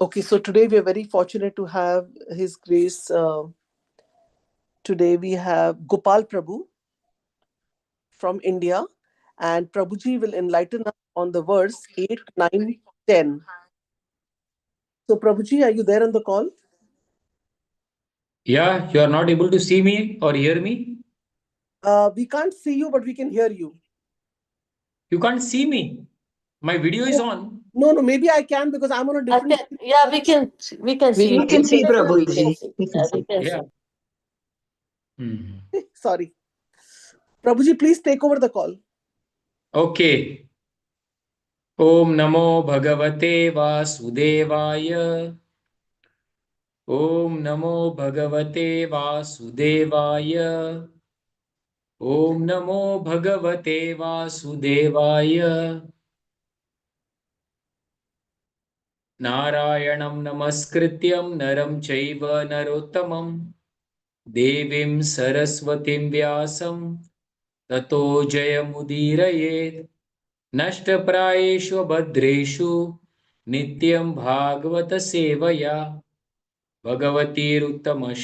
Okay, so today we are very fortunate to have His Grace. Today we have Gopal Prabhu from India, and Prabhuji will enlighten us on the verse 8, 9, 10. So, Prabhuji, are you there on the call? Yeah, you are not able to see me or hear me? We can't see you, but we can hear you. You can't see me. My video is on. No, no, maybe I can because I'm on a different. Okay. Yeah, we can see. We can see We can Prabhuji. see. We can Yeah, see. we can Yeah. see. Hmm. Sorry. Prabhuji, please take over the call. Okay. Om Namo Bhagavate Vasudevaya. Om Namo Bhagavate Vasudevaya. Om Namo Bhagavate Vasudevaya. Narayanam Namaskrityam Naram Chaiva Narottamam Devim Saraswatim Vyasam Tato Jayamudiraye Nashtaprayeshu Bhadreshu Nityam Bhagavata Sevaya Bhagavatir Uttama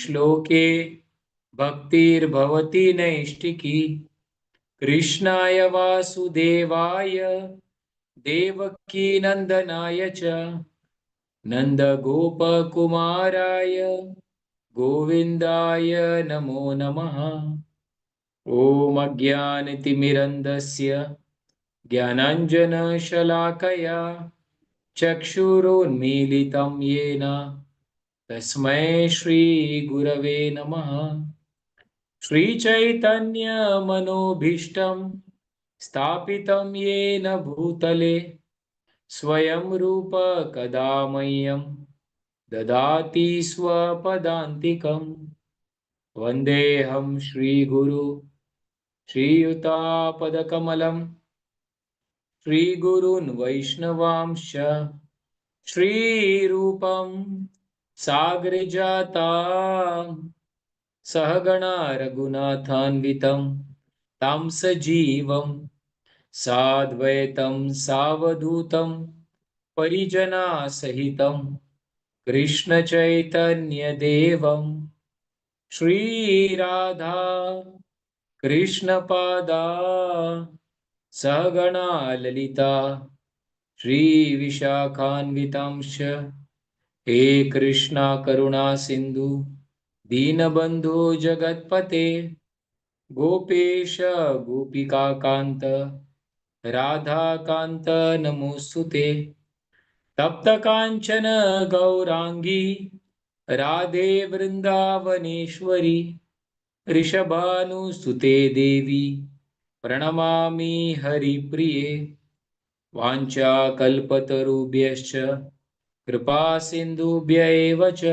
Bhaktir Bhavati Naishtiki Krishnaya Vasudevaya Devaki Nandanaya Cha Nanda Gopa Kumaraya Govindaya Namo Namaha Om Ajnanatimirandasya Jnananjana चक्षुरोन्मीलितं येन तस्मै श्रीगुरवे नमः श्रीचैतन्यमनोभीष्टं स्थापितं येन भूतले स्वयं रूप कदा मह्यं ददाति स्वपदान्तिकं वन्देऽहं श्रीगुरु श्रीयुतापदकमलं श्रीगुरून् वैष्णवांश्च श्रीरूपं साग्रजातां सहगणा रघुनाथान्वितं तं सजीवं साद्वैतं सावधूतं परिजनासहितं कृष्णचैतन्यदेवं श्रीराधा कृष्णपादा सहगणा ललिता श्रीविशाखान्वितांश्च हे कृष्णा करुणा सिन्धु दीनबन्धो जगत्पते गोपेश गोपिकान्त राधाकान्त नमोऽस्तुते तप्तकाञ्चन गौराङ्गी राधे वृन्दावनेश्वरी ऋषभानुसुते देवी प्रणमामि हरिप्रिये वाञ्छाकल्पतरुभ्यश्च कृपा सिन्धुभ्य एव च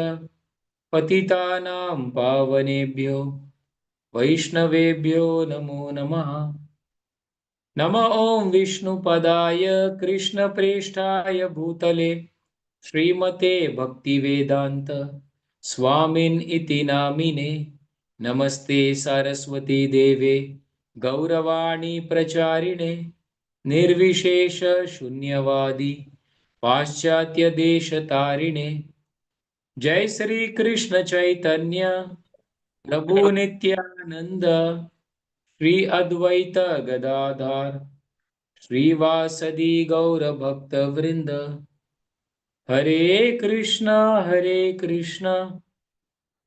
पतितानां पावनेभ्यो वैष्णवेभ्यो नमो नमः नमः ॐ विष्णुपदाय कृष्णप्रेष्ठाय भूतले श्रीमते भक्तिवेदान्त स्वामिन् इति नामिने नमस्ते सरस्वती देवे गौरवाणी प्रचारिणे निर्विशेष शून्यवादी पाश्चात्य देशतारिणे जय श्री कृष्ण चैतन्य प्रभु नित्यानंद श्री अद्वैत गदाधार श्रीवासदि गौर भक्त वृंद हरे Krishna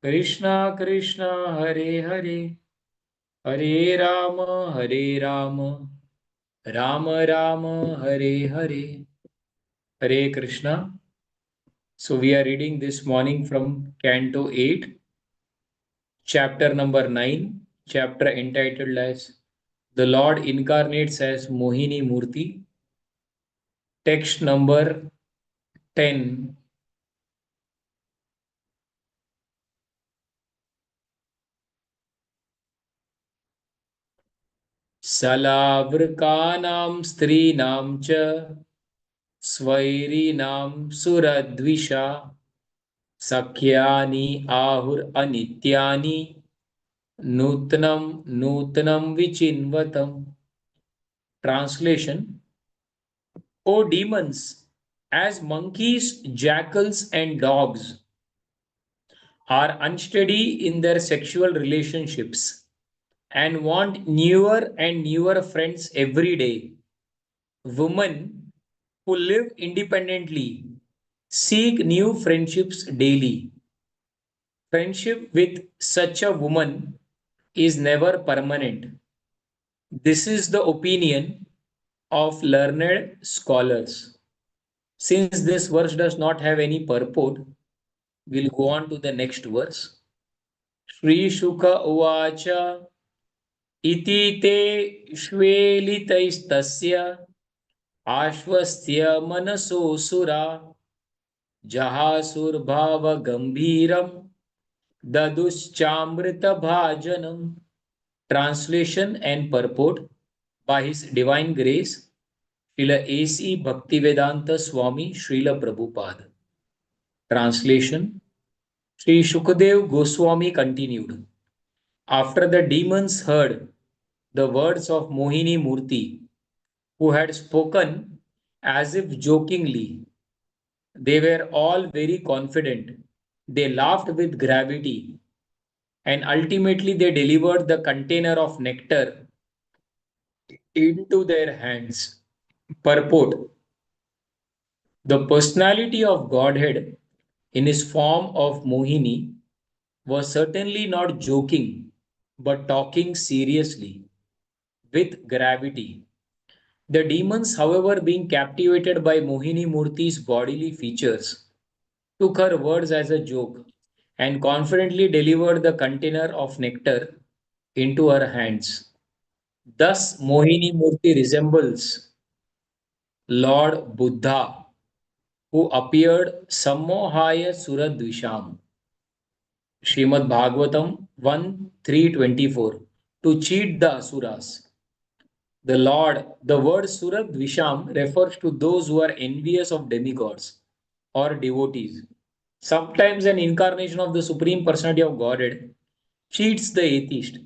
Krishna Krishna Hare Hare Hare Ram Ram Ram Hare Hare Hare Krishna. So we are reading this morning from Canto 8, chapter number 9, chapter entitled as The Lord Incarnates as Mohini Murti, text number 10. Salavrikanam strinam cha स्वैरीणां सुरद्विषा सख्यानि आहुर अनित्यानि नूतनं विचिन्वतम्. Translation: O demons, As monkeys, jackals, and dogs are unsteady in their sexual relationships and want newer and newer friends every day, women who live independently seek new friendships daily. Friendship with such a woman is never permanent. This is the opinion of learned scholars. Since this verse does not have any purport, we'll go on to the next verse. Sri Shuka Uvacha Iti te Shvelitaistasya Ashvastya Manaso Sura Jahasurбhava Gambhiram Daduschamrita Bhajanam. Translation and purport by His Divine Grace, Srila A.C. Bhaktivedanta Swami Srila Prabhupada. Translation. Sri Shukadev Goswami continued. After the demons heard the words of Mohini Murti, who had spoken as if jokingly, they were all very confident. They laughed with gravity and ultimately they delivered the container of nectar into their hands. Purport. The personality of Godhead in his form of Mohini was certainly not joking but talking seriously with gravity. The demons, however, being captivated by Mohini Murti's bodily features, took her words as a joke and confidently delivered the container of nectar into her hands. Thus, Mohini Murti resembles Lord Buddha, who appeared Sammohaya Suradvisham, Srimad Bhagavatam 1:324, to cheat the Asuras. The word Suradvisham refers to those who are envious of demigods or devotees. Sometimes an incarnation of the Supreme Personality of Godhead cheats the atheist.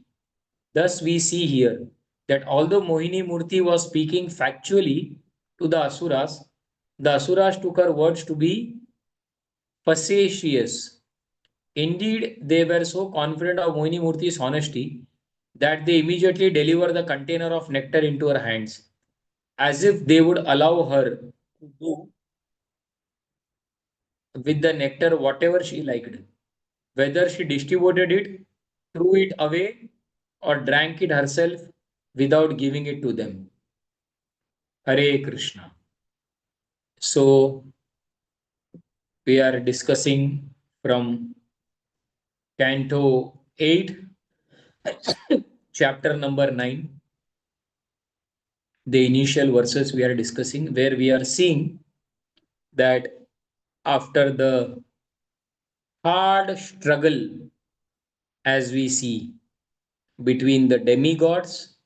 Thus, we see here that although Mohini Murti was speaking factually to the Asuras took her words to be facetious. Indeed, they were so confident of Mohini Murti's honesty that they immediately delivered the container of nectar into her hands, as if they would allow her to do with the nectar whatever she liked, whether she distributed it, threw it away, or drank it herself without giving it to them. Hare Krishna. So, we are discussing from Canto 8, chapter number 9, the initial verses we are discussing, where we are seeing that after the hard struggle, as we see, between the demigods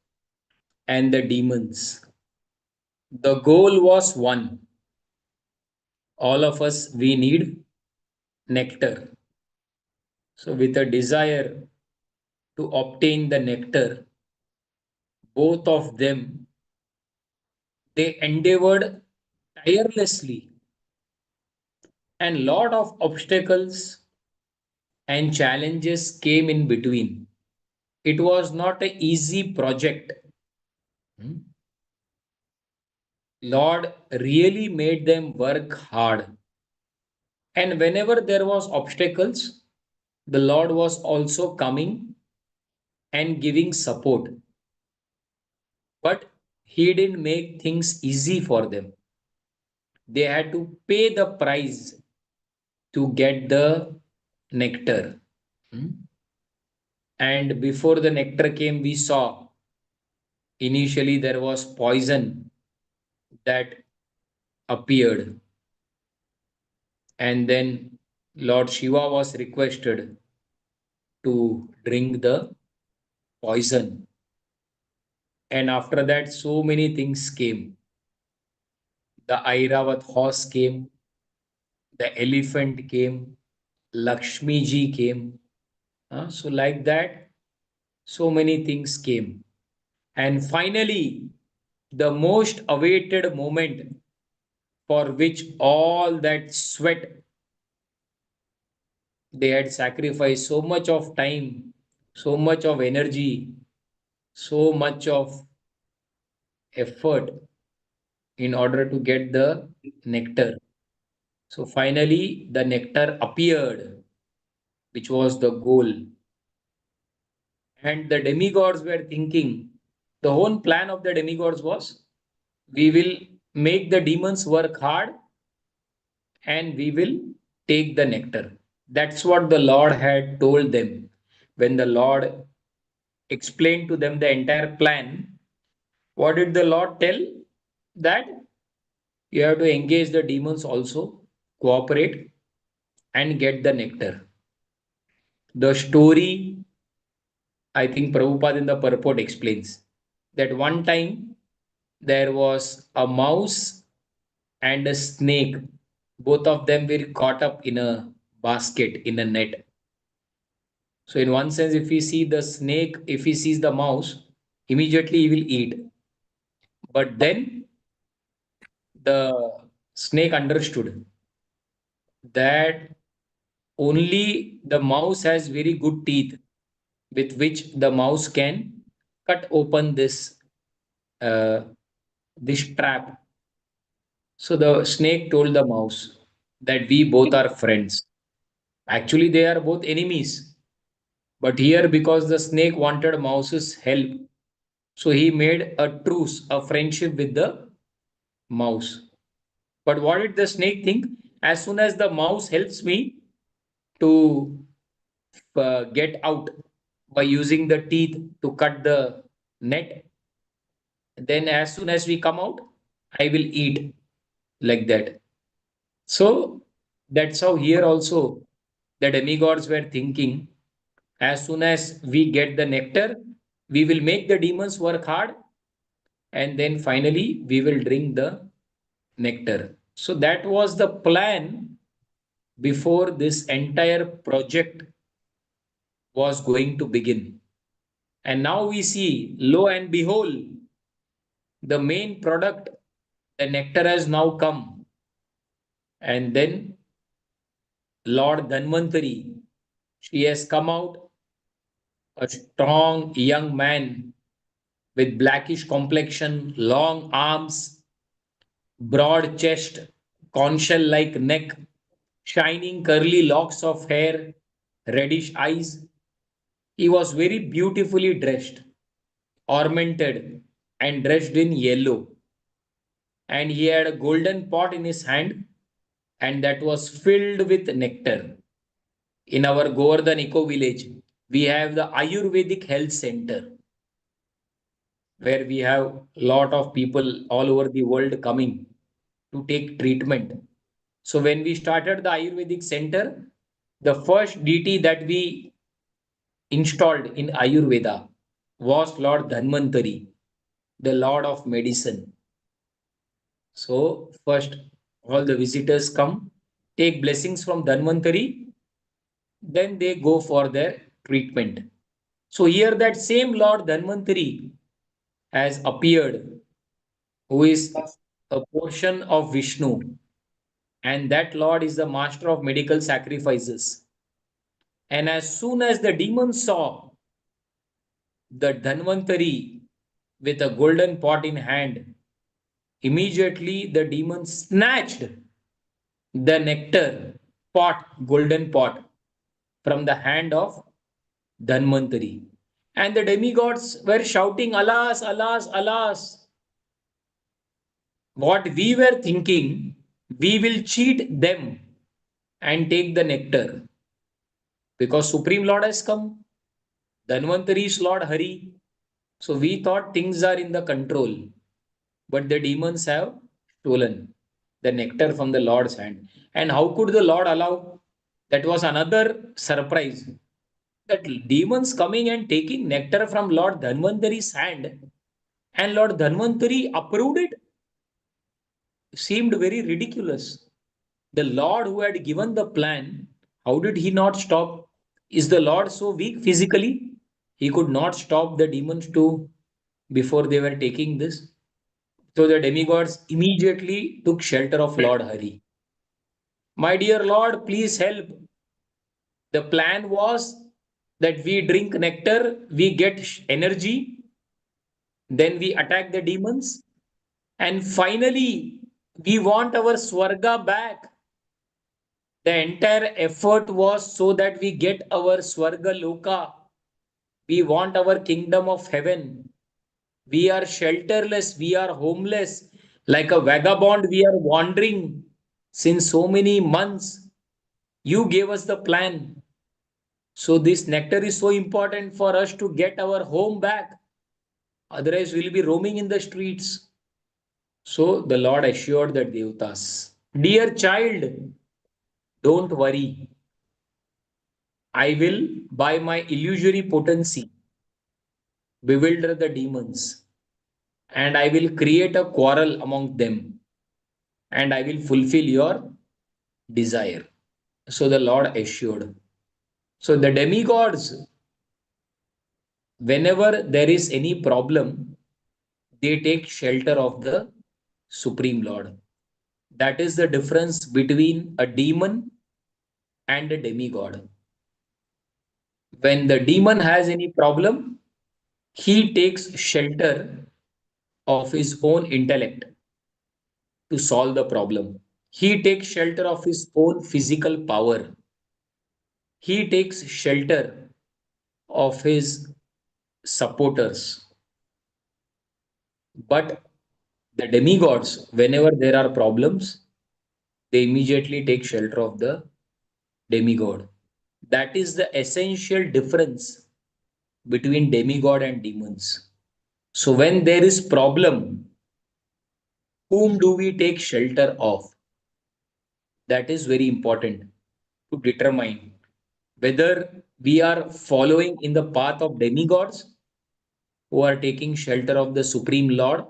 and the demons, the goal was one. All of us, we need nectar. So, with a desire to obtain the nectar, both of them, they endeavored tirelessly, and lot of obstacles and challenges came in between. It was not an easy project. Hmm. Lord really made them work hard. And whenever there was obstacles, the Lord was also coming and giving support. But he didn't make things easy for them. They had to pay the price to get the nectar. Hmm. And before the nectar came, we saw initially there was poison that appeared, and then Lord Shiva was requested to drink the poison. And after that, so many things came. The Airavat horse came, the elephant came, Lakshmi ji came. So, like that, so many things came. And finally, the most awaited moment for which all that sweat they had sacrificed, so much of time, so much of energy, so much of effort in order to get the nectar. So finally, the nectar appeared, which was the goal. And the demigods were thinking, the whole plan of the demigods was, we will make the demons work hard and we will take the nectar. That's what the Lord had told them. When the Lord explained to them the entire plan, what did the Lord tell? That you have to engage the demons also, cooperate, and get the nectar. The story, I think Prabhupada in the purport explains that one time there was a mouse and a snake. Both of them were caught up in a basket, in a net. So, in one sense, if we see the snake, if he sees the mouse, immediately he will eat. But then the snake understood that only the mouse has very good teeth with which the mouse can cut open uh, this trap. So the snake told the mouse that we both are friends. Actually, they are both enemies. But here, because the snake wanted mouse's help, so he made a truce, a friendship with the mouse. But what did the snake think? As soon as the mouse helps me to get out by using the teeth to cut the net, then as soon as we come out, I will eat like that. So that's how here also the demigods were thinking, as soon as we get the nectar, we will make the demons work hard and then finally we will drink the nectar. So that was the plan before this entire project was going to begin. And now we see, lo and behold, the main product, the nectar has now come. And then Lord Dhanvantari, she has come out, a strong young man with blackish complexion, long arms, broad chest, conch shell like neck, shining curly locks of hair, reddish eyes. He was very beautifully dressed, ornamented, and dressed in yellow. And he had a golden pot in his hand, and that was filled with nectar. In our Govardhan Eco Village, we have the Ayurvedic Health Center, where we have a lot of people all over the world coming to take treatment. So when we started the Ayurvedic center, the first deity that we installed in Ayurveda was Lord Dhanvantari, the Lord of Medicine. So first, all the visitors come, take blessings from Dhanvantari, then they go for their treatment. So here that same Lord Dhanvantari has appeared, who is a portion of Vishnu, and that Lord is the master of medical sacrifices. And as soon as the demons saw the Dhanvantari with a golden pot in hand, immediately the demons snatched the nectar pot, golden pot, from the hand of Dhanvantari. And the demigods were shouting, Alas, alas, alas. What we were thinking, we will cheat them and take the nectar because Supreme Lord has come. Dhanvantari is Lord Hari. So we thought things are in the control, but the demons have stolen the nectar from the Lord's hand. And how could the Lord allow? That was another surprise. That demons coming and taking nectar from Lord Dhanvantari's hand, and Lord Dhanvantari approved it, seemed very ridiculous. The Lord who had given the plan, how did he not stop? Is the Lord so weak physically? He could not stop the demons too before they were taking this. So the demigods immediately took shelter of Lord Hari. My dear Lord, please help. The plan was that we drink nectar, we get energy, then we attack the demons, and finally we want our Swarga back. The entire effort was so that we get our Swarga Loka. We want our kingdom of heaven. We are shelterless, we are homeless. Like a vagabond, we are wandering since so many months. You gave us the plan. So, this nectar is so important for us to get our home back. Otherwise, we'll be roaming in the streets. So, the Lord assured the Devtas, dear child, don't worry. I will, by my illusory potency, bewilder the demons, and I will create a quarrel among them, and I will fulfill your desire. So the Lord assured. So the demigods, whenever there is any problem, they take shelter of the Supreme Lord. That is the difference between a demon and a demigod. When the demon has any problem, he takes shelter of his own intellect to solve the problem. He takes shelter of his own physical power. He takes shelter of his supporters. But the demigods, whenever there are problems, they immediately take shelter of the demigod. That is the essential difference between demigod and demons. So when there is problem, whom do we take shelter of? That is very important to determine whether we are following in the path of demigods who are taking shelter of the Supreme Lord,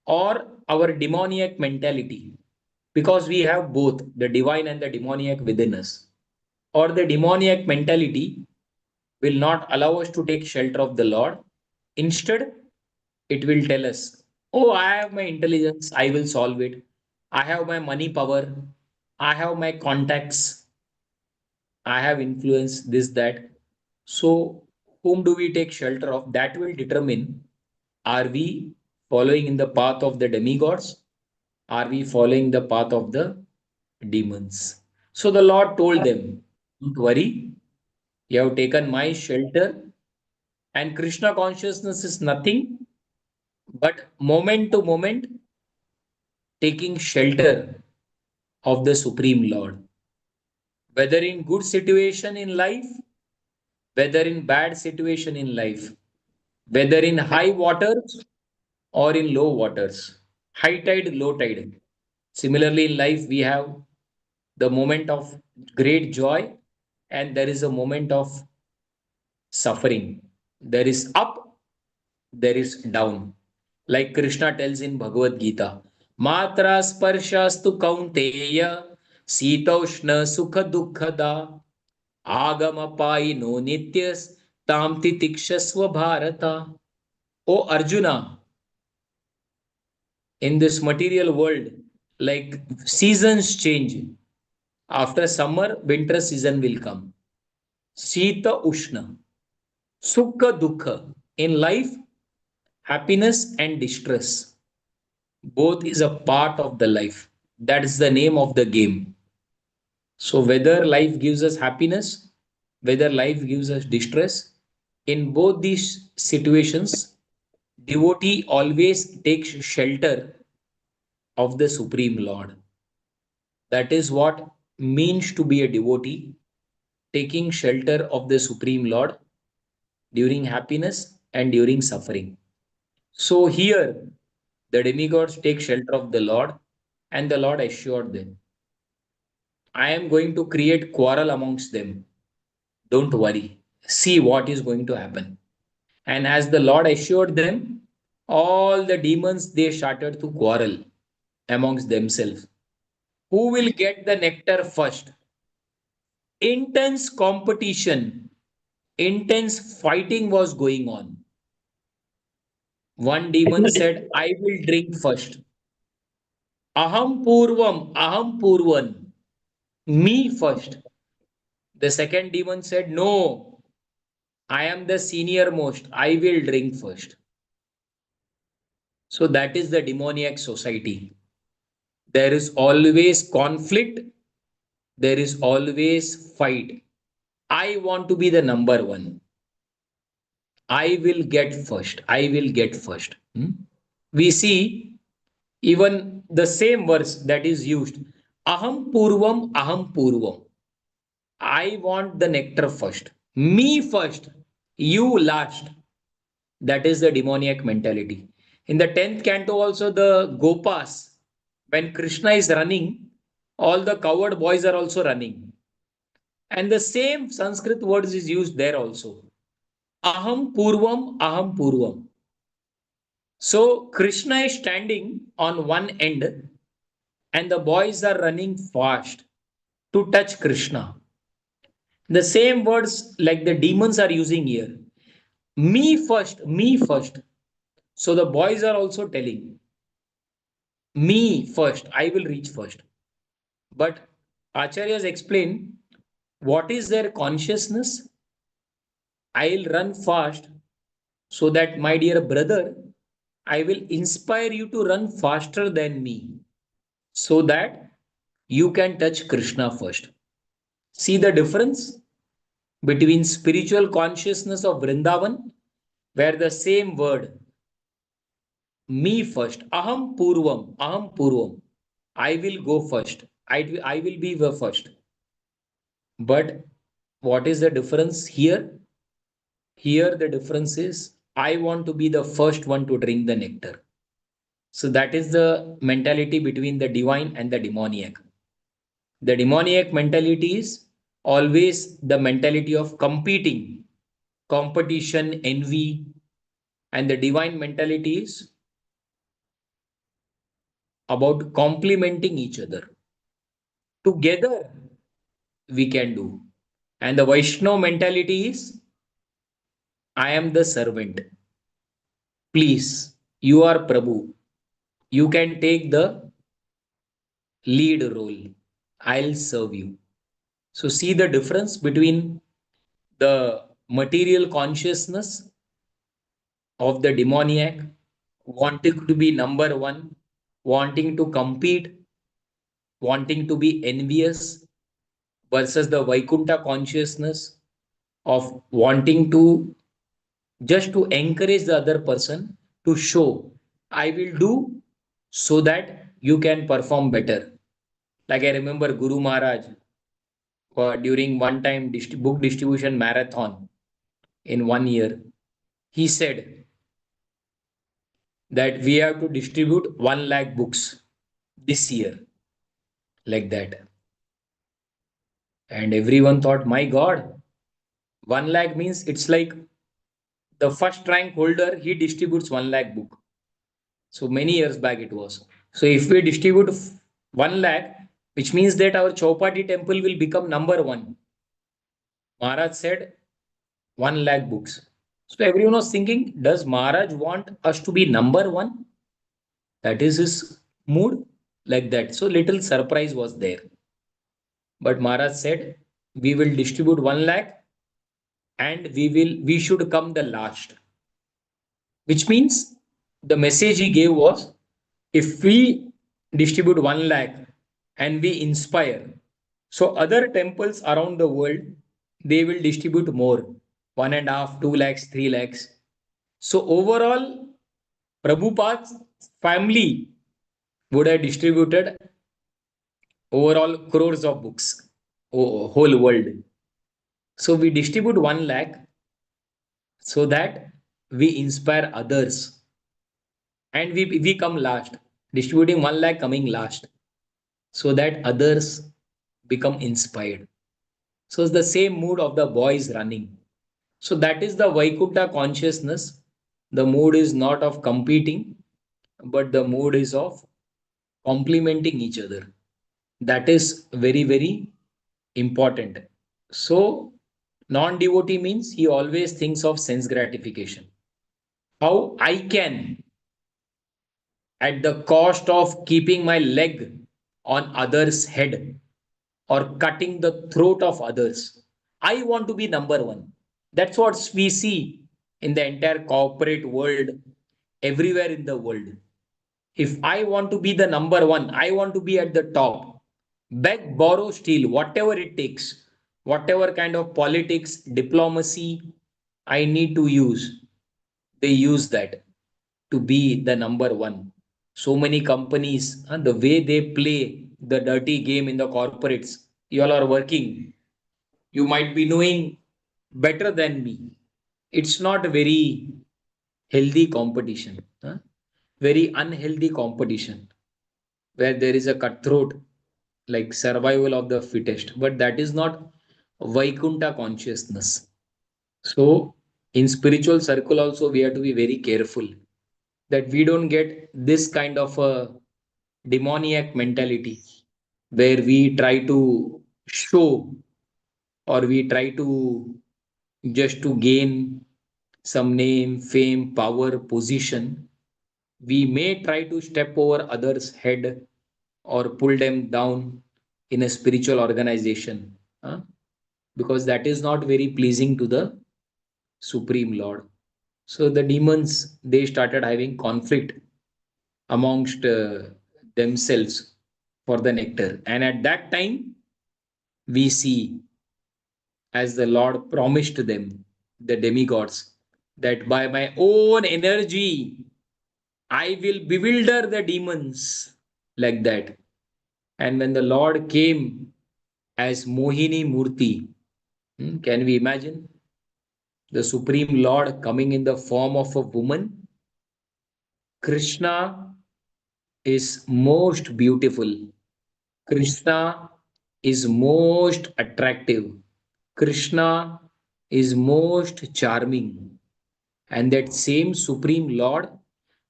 or our demoniac mentality, because we have both the divine and the demoniac within us. Or the demoniac mentality will not allow us to take shelter of the Lord. Instead, it will tell us, oh, I have my intelligence, I will solve it. I have my money power, I have my contacts, I have influence, this, that. So, whom do we take shelter of? That will determine, are we following in the path of the demigods? Are we following the path of the demons? So the Lord told them, don't worry, you have taken my shelter, and Krishna consciousness is nothing but moment to moment taking shelter of the Supreme Lord. Whether in good situation in life, whether in bad situation in life, whether in high waters or in low waters, high tide, low tide. Similarly, in life, we have the moment of great joy and there is a moment of suffering. There is up, there is down. Like Krishna tells in Bhagavad Gita, Matra sparshastu kaunteya sitaushna sukha dukkhada agama no nityas tam titikshasva bharata. O Arjuna, in this material world, like seasons change. After summer, winter season will come. Sita Ushna, Sukha Dukha. In life, happiness and distress. Both is a part of the life. That is the name of the game. So, whether life gives us happiness, whether life gives us distress, in both these situations, devotee always takes shelter of the Supreme Lord. That is what means to be a devotee, taking shelter of the Supreme Lord during happiness and during suffering. So here, the demigods take shelter of the Lord, and the Lord assured them, I am going to create quarrel amongst them. Don't worry. See what is going to happen. And as the Lord assured them, all the demons they started to quarrel amongst themselves. Who will get the nectar first? Intense competition, intense fighting was going on. One demon said, I will drink first. Aham purvan, me first. The second demon said, no, I am the senior most. I will drink first. So that is the demoniac society. There is always conflict. There is always fight. I want to be the number one. I will get first. I will get first. We see even the same verse that is used. Aham purvam, aham purvam. I want the nectar first. Me first. You last. That is the demoniac mentality. In the 10th canto, also the Gopas, when Krishna is running, all the coward boys are also running. And the same Sanskrit words is used there also. Aham purvam, aham purvam. So Krishna is standing on one end and the boys are running fast to touch Krishna. The same words like the demons are using here. Me first, me first. So the boys are also telling, me first, I will reach first. But Acharyas explain what is their consciousness. I'll run fast so that, my dear brother, I will inspire you to run faster than me so that you can touch Krishna first. See the difference between spiritual consciousness of Vrindavan, where the same word, me first, aham purvam, I will go first, I will be the first. But what is the difference here? Here, the difference is I want to be the first one to drink the nectar. So, that is the mentality between the divine and the demoniac. The demoniac mentality is always the mentality of competing, competition, envy, and the divine mentality is about complementing each other. Together, we can do. And the Vaishnava mentality is I am the servant. Please, you are Prabhu. You can take the lead role. I'll serve you. So, see the difference between the material consciousness of the demoniac, wanting to be number one, wanting to compete, wanting to be envious, versus the Vaikuntha consciousness of wanting to just to encourage the other person to show, I will do so that you can perform better. Like I remember Guru Maharaj during one time book distribution marathon in 1 year, he said that we have to distribute 1 lakh books this year, like that. And everyone thought, my God, 1 lakh means it's like the first rank holder, he distributes 1 lakh book. So many years back it was. So if we distribute 1 lakh, which means that our Chowpatty temple will become number one. Maharaj said 1 lakh books. So everyone was thinking, does Maharaj want us to be number one? That is his mood, like that. So little surprise was there. But Maharaj said, we will distribute 1 lakh and we should come the last. Which means the message he gave was, if we distribute 1 lakh and we inspire, so other temples around the world, they will distribute more, 1.5, 2 lakhs, 3 lakhs. So overall, Prabhupada's family would have distributed overall crores of books, whole world. So we distribute 1 lakh so that we inspire others and we come last, distributing 1 lakh coming last so that others become inspired. So it's the same mood of the boys running. So that is the Vaikuntha consciousness. The mood is not of competing, but the mood is of complementing each other. That is very, very important. So non devotee means he always thinks of sense gratification. how I can, at the cost of keeping my leg on others' head or cutting the throat of others, I want to be number one. That's what we see in the entire corporate world, everywhere in the world. If I want to be the number one, I want to be at the top. Beg, borrow, steal, whatever it takes, whatever kind of politics, diplomacy I need to use, they use that to be the number one. So many companies, the way they play the dirty game in the corporates, you all are working. You might be knowing better than me. It's not a very healthy competition, very unhealthy competition where there is a cutthroat, like survival of the fittest. But that is not Vaikunta consciousness. So, in spiritual circle also, we have to be very careful that we don't get this kind of a demoniac mentality where we try to show or we try to just to gain some name, fame, power, position. We may try to step over others' head or pull them down in a spiritual organization, because that is not very pleasing to the Supreme Lord. So the demons, they started having conflict amongst themselves for the nectar. And at that time, we see, as the Lord promised them, the demigods, that by my own energy, I will bewilder the demons, like that. And when the Lord came as Mohini Murti, can we imagine the Supreme Lord coming in the form of a woman? Krishna is most beautiful. Krishna is most attractive. Krishna is most charming. And that same Supreme Lord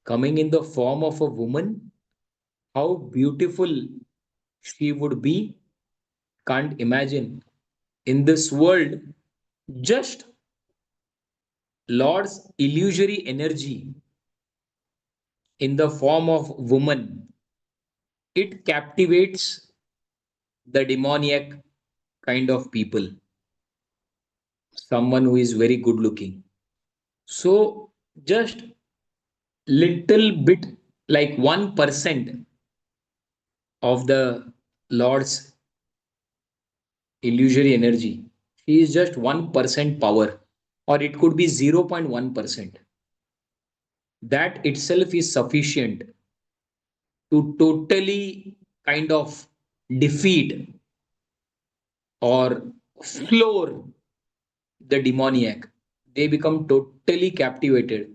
coming in the form of a woman, how beautiful she would be, can't imagine. In this world, just Lord's illusory energy in the form of woman, it captivates the demoniac kind of people, someone who is very good looking. So just little bit, like 1% of the Lord's illusory energy, he is just 1% power, or it could be 0.1%. That itself is sufficient to totally kind of defeat or floor the demoniac. They become totally captivated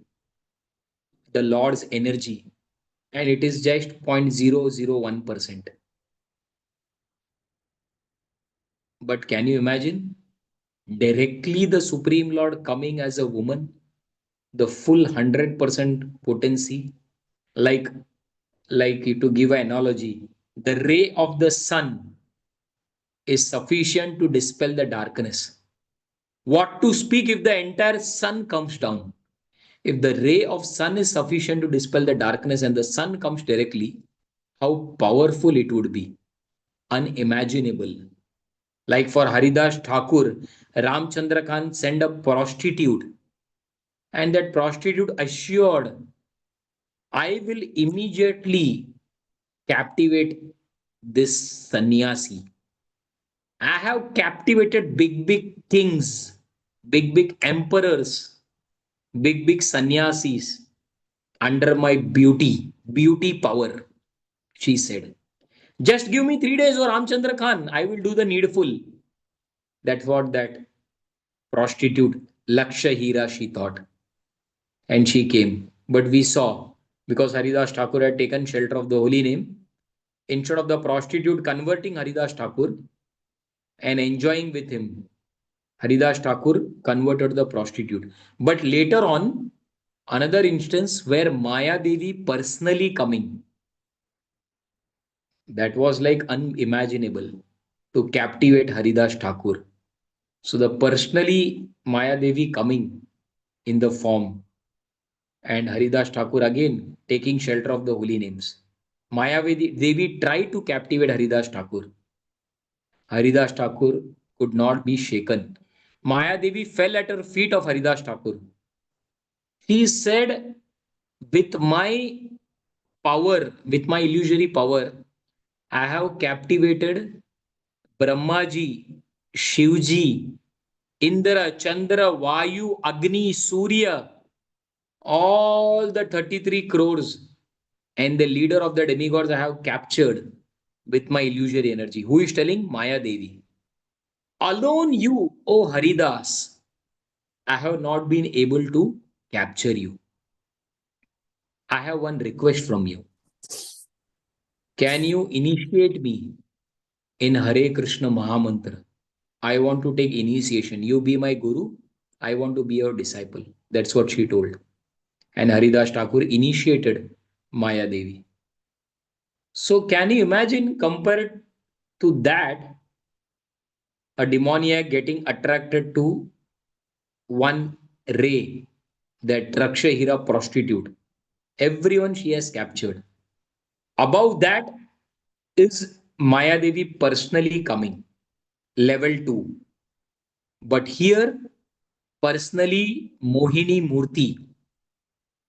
the Lord's energy, and it is just 0.001%. But can you imagine directly the Supreme Lord coming as a woman, the full 100% potency? Like, like to give an analogy, the ray of the sun is sufficient to dispel the darkness. What to speak if the entire sun comes down? If the ray of sun is sufficient to dispel the darkness and the sun comes directly, how powerful it would be. Unimaginable. Like for Haridas Thakur, Ramchandra Khan sent a prostitute, and that prostitute assured, I will immediately captivate this sannyasi. I have captivated big, big things, big, big emperors, big, big sannyasis under my beauty power, she said. Just give me 3 days, or Ramchandra Khan, I will do the needful. That's what that prostitute Laksha Hira, she thought. And she came. But we saw, because Haridas Thakur had taken shelter of the holy name, instead of the prostitute converting Haridas Thakur and enjoying with him, Haridas Thakur converted the prostitute. But later on, another instance where Maya Devi personally coming, that was like unimaginable to captivate Haridas Thakur. So the personally Maya Devi coming in the form, and Haridas Thakur again taking shelter of the holy names. Mayavedi Devi tried to captivate Haridas Thakur. Haridas Thakur could not be shaken. Maya Devi fell at her feet of Haridas Thakur. She said, with my power, with my illusory power, I have captivated Brahmaji, Shivji, Indra, Chandra, Vayu, Agni, Surya, all the 33 crores, and the leader of the demigods I have captured with my illusory energy. Who is telling? Maya Devi. Alone you, O Haridas, I have not been able to capture you. I have one request from you. Can you initiate me in Hare Krishna Mahamantra? I want to take initiation. You be my guru. I want to be your disciple. That's what she told. And Haridas Thakur initiated Maya Devi. So, can you imagine, compared to that, a demoniac getting attracted to one ray, that Rakshahira prostitute? Everyone she has captured. Above that is Maya Devi personally coming, level 2. But here, personally, Mohini Murti,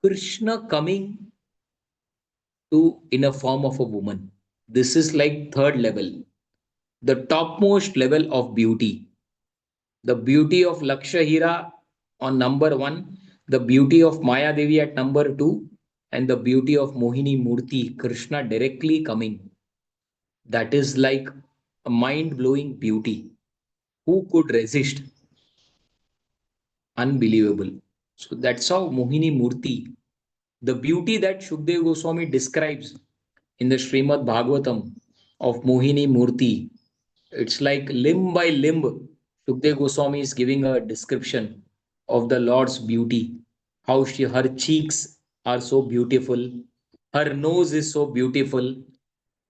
Krishna coming to in a form of a woman. This is like third level, the topmost level of beauty. The beauty of Lakshahira on number 1, the beauty of Maya Devi at number 2, and the beauty of Mohini Murti, Krishna directly coming. That is like a mind blowing beauty. Who could resist? Unbelievable. So that's how Mohini Murti, the beauty that Shukdev Goswami describes in the Srimad Bhagavatam of Mohini Murti, it's like limb by limb. Shukdev Goswami is giving a description of the Lord's beauty, how her cheeks are so beautiful, her nose is so beautiful,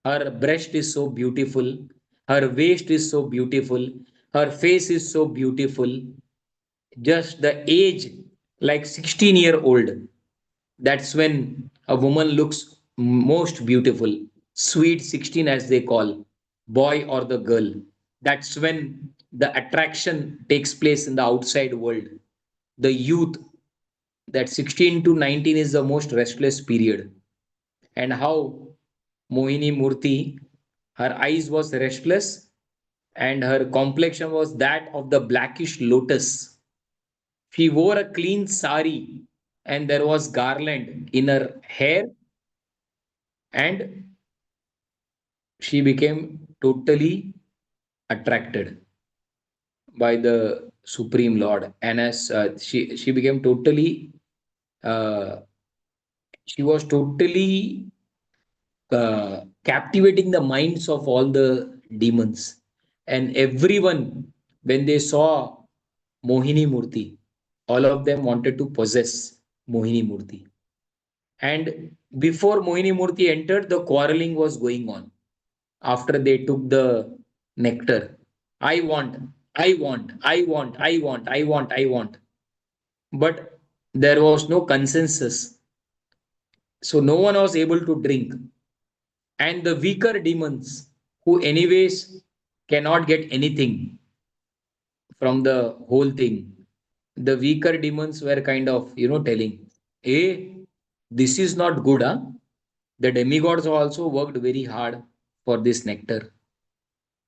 her breast is so beautiful, her waist is so beautiful, her face is so beautiful, just the age like 16-year-old. That's when a woman looks most beautiful. Sweet 16, as they call, boy or the girl. That's when the attraction takes place in the outside world. The youth, that 16 to 19 is the most restless period. And how Mohini Murti, her eyes was restless and her complexion was that of the blackish lotus. She wore a clean sari and there was garland in her hair, and she became totally attracted by the Supreme Lord. And as she became totally, uh, she was totally captivating the minds of all the demons. And everyone, when they saw Mohini Murti, all of them wanted to possess Mohini Murti. And before Mohini Murti entered, the quarreling was going on. After they took the nectar, I want, I want, I want, I want, I want, I want. But there was no consensus. So no one was able to drink. And the weaker demons, who anyways cannot get anything from the whole thing, the weaker demons were kind of, telling, hey, this is not good, huh? The demigods also worked very hard for this nectar.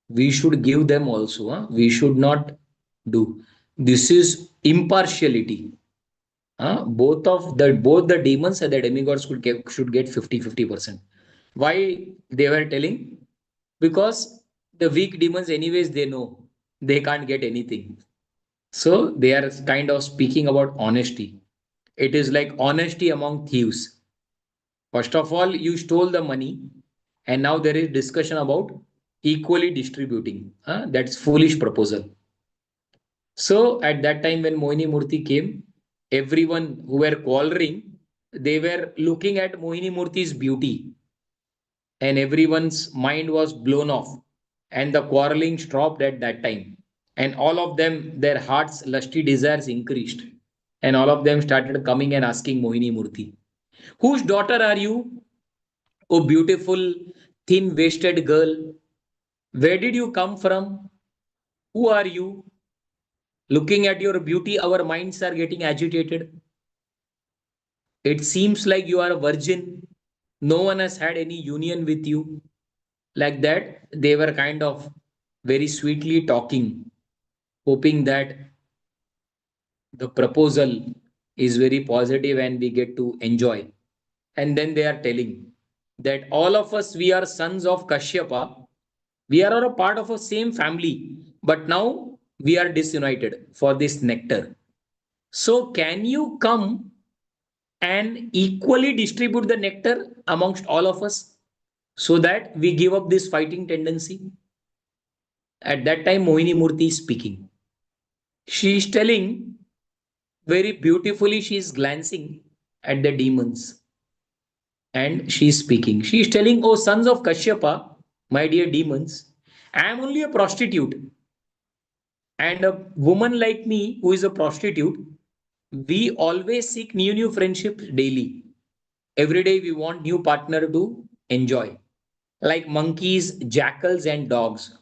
We should give them also, huh? We should not do. This is impartiality. Huh? Both the demons and the demigods should get 50-50%. Why they were telling? Because the weak demons, anyways, they know they can't get anything. So they are kind of speaking about honesty. It is like honesty among thieves. First of all, you stole the money, and now there is discussion about equally distributing. Huh? That's foolish proposal. So at that time when Mohini Murti came, everyone who were quarreling, they were looking at Mohini Murti's beauty, and everyone's mind was blown off, and the quarreling stopped at that time. And all of them, their hearts' lusty desires increased. And all of them started coming and asking Mohini Murthy, whose daughter are you? Oh, beautiful, thin waisted girl. Where did you come from? Who are you? Looking at your beauty, our minds are getting agitated. It seems like you are a virgin. No one has had any union with you. Like that, they were kind of very sweetly talking, hoping that the proposal is very positive and we get to enjoy. And then they are telling that all of us, we are sons of Kashyapa. We are all a part of a same family, but now we are disunited for this nectar. So, can you come and equally distribute the nectar amongst all of us so that we give up this fighting tendency? At that time, Mohini Murthy is speaking. She is telling very beautifully, she is glancing at the demons and she is speaking. She is telling, oh, sons of Kashyapa, my dear demons, I am only a prostitute. And a woman like me, who is a prostitute, we always seek new friendships daily. Every day we want new partner to enjoy. Like monkeys, jackals, and dogs.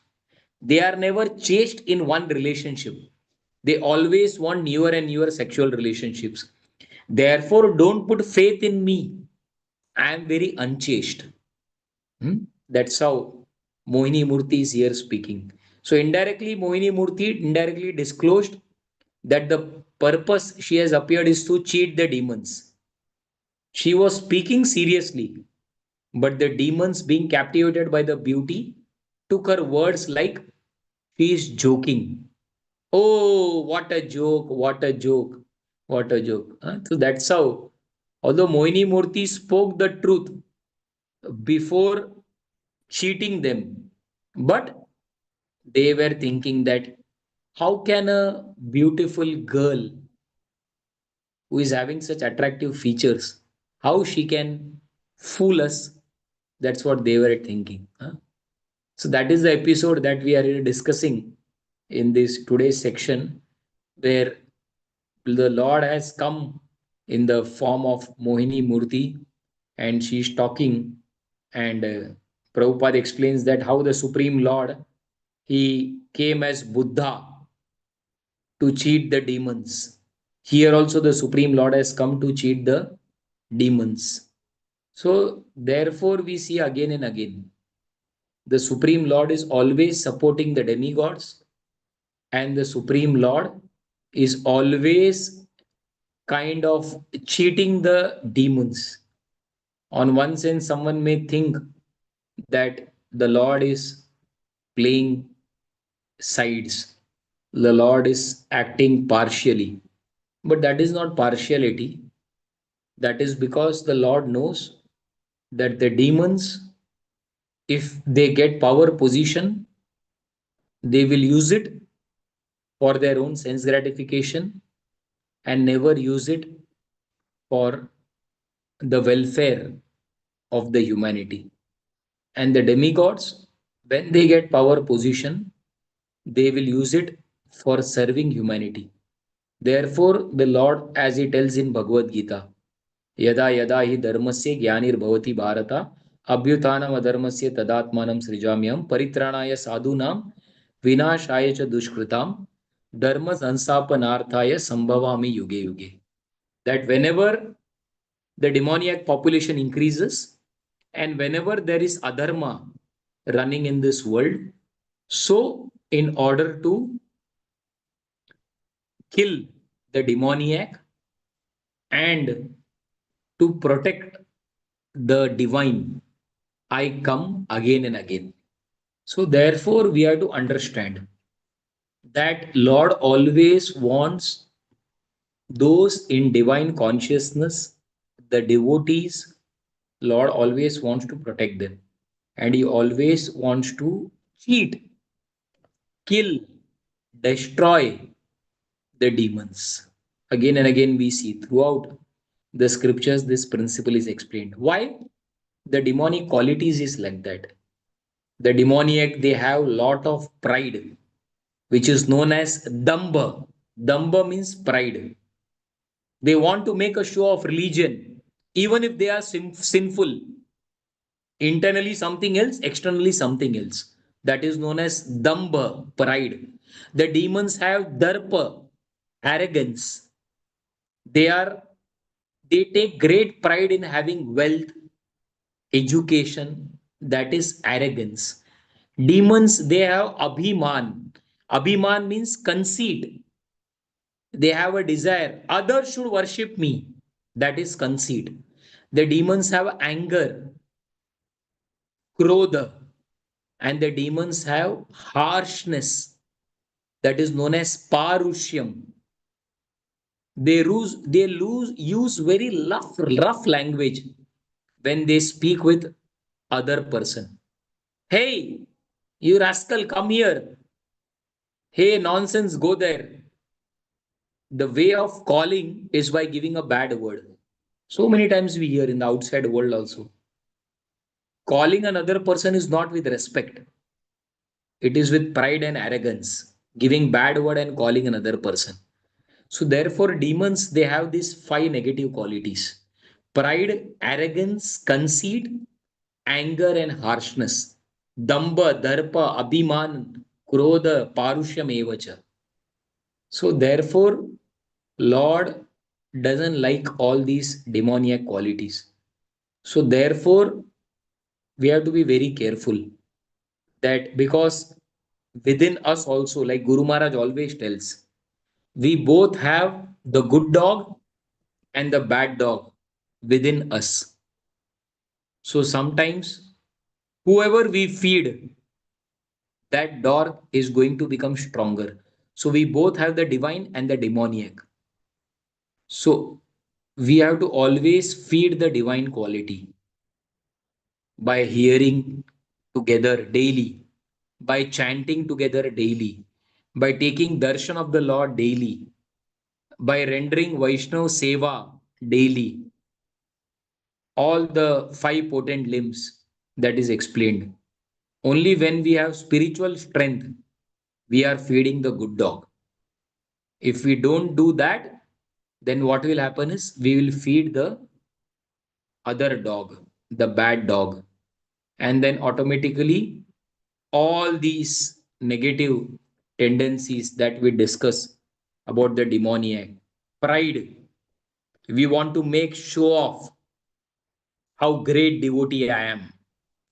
They are never chaste in one relationship. They always want newer and newer sexual relationships. Therefore, don't put faith in me. I am very unchaste. Hmm? That's how Mohini Murthy is here speaking. So indirectly, Mohini Murthy indirectly disclosed that the purpose she has appeared is to cheat the demons. She was speaking seriously, but the demons, being captivated by the beauty, took her words like she is joking. Oh, what a joke, what a joke, what a joke. So that's how, although Mohini Murthy spoke the truth before cheating them, but they were thinking that how can a beautiful girl who is having such attractive features, how she can fool us? That's what they were thinking. So that is the episode that we are discussing in this today's section, where the Lord has come in the form of Mohini Murthy and she is talking. And Prabhupada explains that how the Supreme Lord, he came as Buddha to cheat the demons. Here also the Supreme Lord has come to cheat the demons. So therefore we see again and again the Supreme Lord is always supporting the demigods, and the Supreme Lord is always kind of cheating the demons. On one sense, someone may think that the Lord is playing sides, the Lord is acting partially, but that is not partiality. That is because the Lord knows that the demons, if they get power position, they will use it for their own sense gratification and never use it for the welfare of the humanity. And the demigods, when they get power position, they will use it for serving humanity. Therefore, the Lord, as he tells in Bhagavad Gita, यदा यदा हि धर्मस्य ग्लानिर्भवति भारत अभ्युत्थानम् अधर्मस्य तदात्मानं सृजाम्यहं परित्राणाय साधूनां विनाशाय च दुष्कृतां धर्म संस्थापनार्थाय संभवामि युगे युगे. That whenever the demoniac population increases and whenever there is adharma running in this world, so in order to kill the demoniac and to protect the divine, I come again and again. So therefore we have to understand that Lord always wants those in divine consciousness, the devotees. Lord always wants to protect them, and he always wants to cheat, kill, destroy the demons. Again and again, we see throughout the scriptures this principle is explained. Why? The demonic qualities is like that. The demoniac, they have lot of pride, which is known as damba. Damba means pride. They want to make a show of religion, even if they are sinful. Internally something else, externally something else. That is known as damba, pride. The demons have darpa, arrogance. They are they take great pride in having wealth, education, that is arrogance. Demons, they have abhiman. Abhiman means conceit. They have a desire. Others should worship me. That is conceit. The demons have anger, krodha, and the demons have harshness. That is known as parushyam. Use very rough language when they speak with other person. Hey, you rascal, come here. Hey, nonsense, go there. The way of calling is by giving a bad word. So many times we hear in the outside world also. Calling another person is not with respect. It is with pride and arrogance. Giving bad word and calling another person. So therefore, demons, they have these five negative qualities. Pride, arrogance, conceit, anger and harshness. Damba, darpa, abhiman, krodha, parushyam evacha. So therefore, Lord doesn't like all these demoniac qualities. So therefore, we have to be very careful that because within us also, like Guru Maharaj always tells, we both have the good dog and the bad dog within us. So sometimes whoever we feed, that dog is going to become stronger. So we both have the divine and the demoniac. So we have to always feed the divine quality by hearing together daily, by chanting together daily, by taking darshan of the Lord daily, by rendering Vaishnav Seva daily, all the five potent limbs that is explained. Only when we have spiritual strength, we are feeding the good dog. If we don't do that, then what will happen is we will feed the other dog, the bad dog, and then automatically all these negative tendencies that we discuss about the demoniac, pride, we want to make show of how great devotee I am.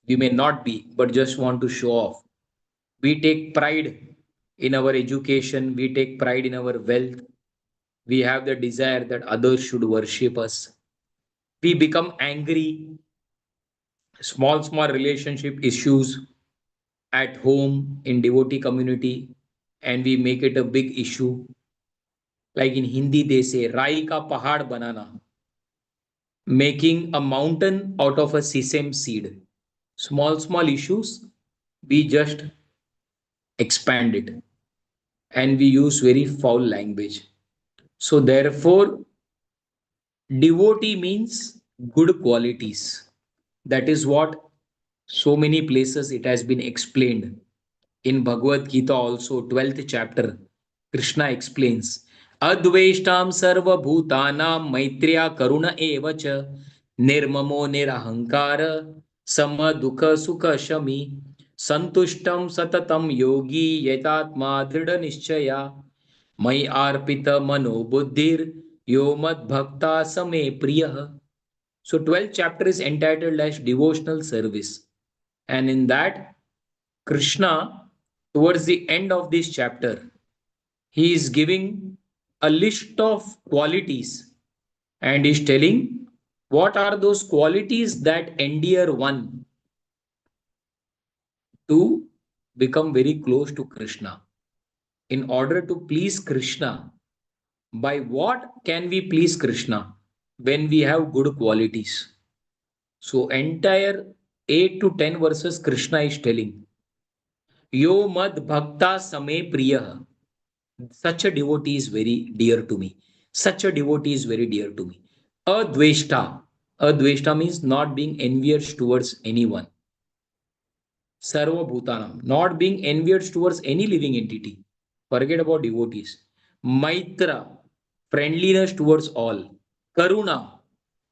We may not be, but just want to show off. We take pride in our education, we take pride in our wealth, we have the desire that others should worship us. We become angry, small relationship issues at home in devotee community, and we make it a big issue. Like in Hindi, they say, Rai ka pahad banana, making a mountain out of a sesame seed. Small issues, we just expand it and we use very foul language. So, therefore, devotee means good qualities. That is what so many places it has been explained. In Bhagavad Gita, also, 12th chapter, Krishna explains Adveshtam sarva bhutanam maitriya karuna evacha nirmamo nirahankara sama dukha sukha shami santushtam satatam yogi yatatma dhrida nischaya mai arpita mano buddhir yo mad bhakta same priyah. So 12th chapter is entitled as devotional service. And in that, Krishna, towards the end of this chapter, he is giving a list of qualities and is telling what are those qualities that endear one to become very close to Krishna. In order to please Krishna, by what can we please Krishna? When we have good qualities. So, entire 8 to 10 verses Krishna is telling, Yo mad bhakta same priya. Such a devotee is very dear to me. Such a devotee is very dear to me. Adveshta. Adveshta means not being envious towards anyone. Sarva Bhutanam. Not being envious towards any living entity. Forget about devotees. Maitra. friendliness towards all, karuna,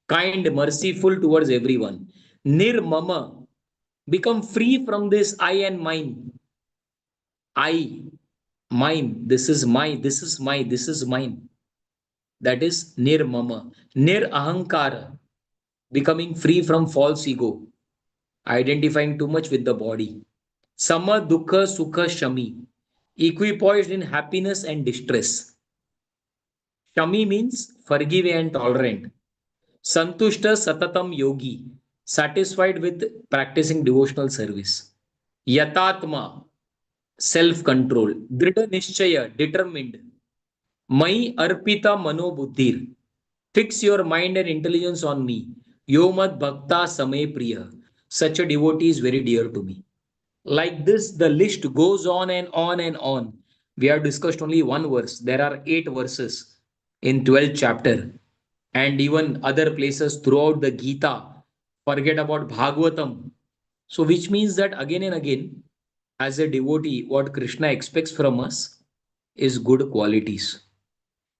kind, merciful towards everyone, nirmama, become free from this I and mine. I, mine, this is my, this is mine. That is nirmama. Nir ahankara, becoming free from false ego, identifying too much with the body. Sama dukkha sukha shami, equipoised in happiness and distress. Shami means forgiving and tolerant. Santushta satatam yogi, satisfied with practicing devotional service. Yatatma, self control. Drida nishchaya, determined. Mai arpita mano buddhir, fix your mind and intelligence on me. Yomat bhakta same priya, such a devotee is very dear to me. Like this, the list goes on and on and on. We have discussed only one verse. There are 8 verses in 12th chapter, and even other places throughout the Gita. Forget about Bhagavatam. So, which means that again and again, as a devotee, what Krishna expects from us is good qualities.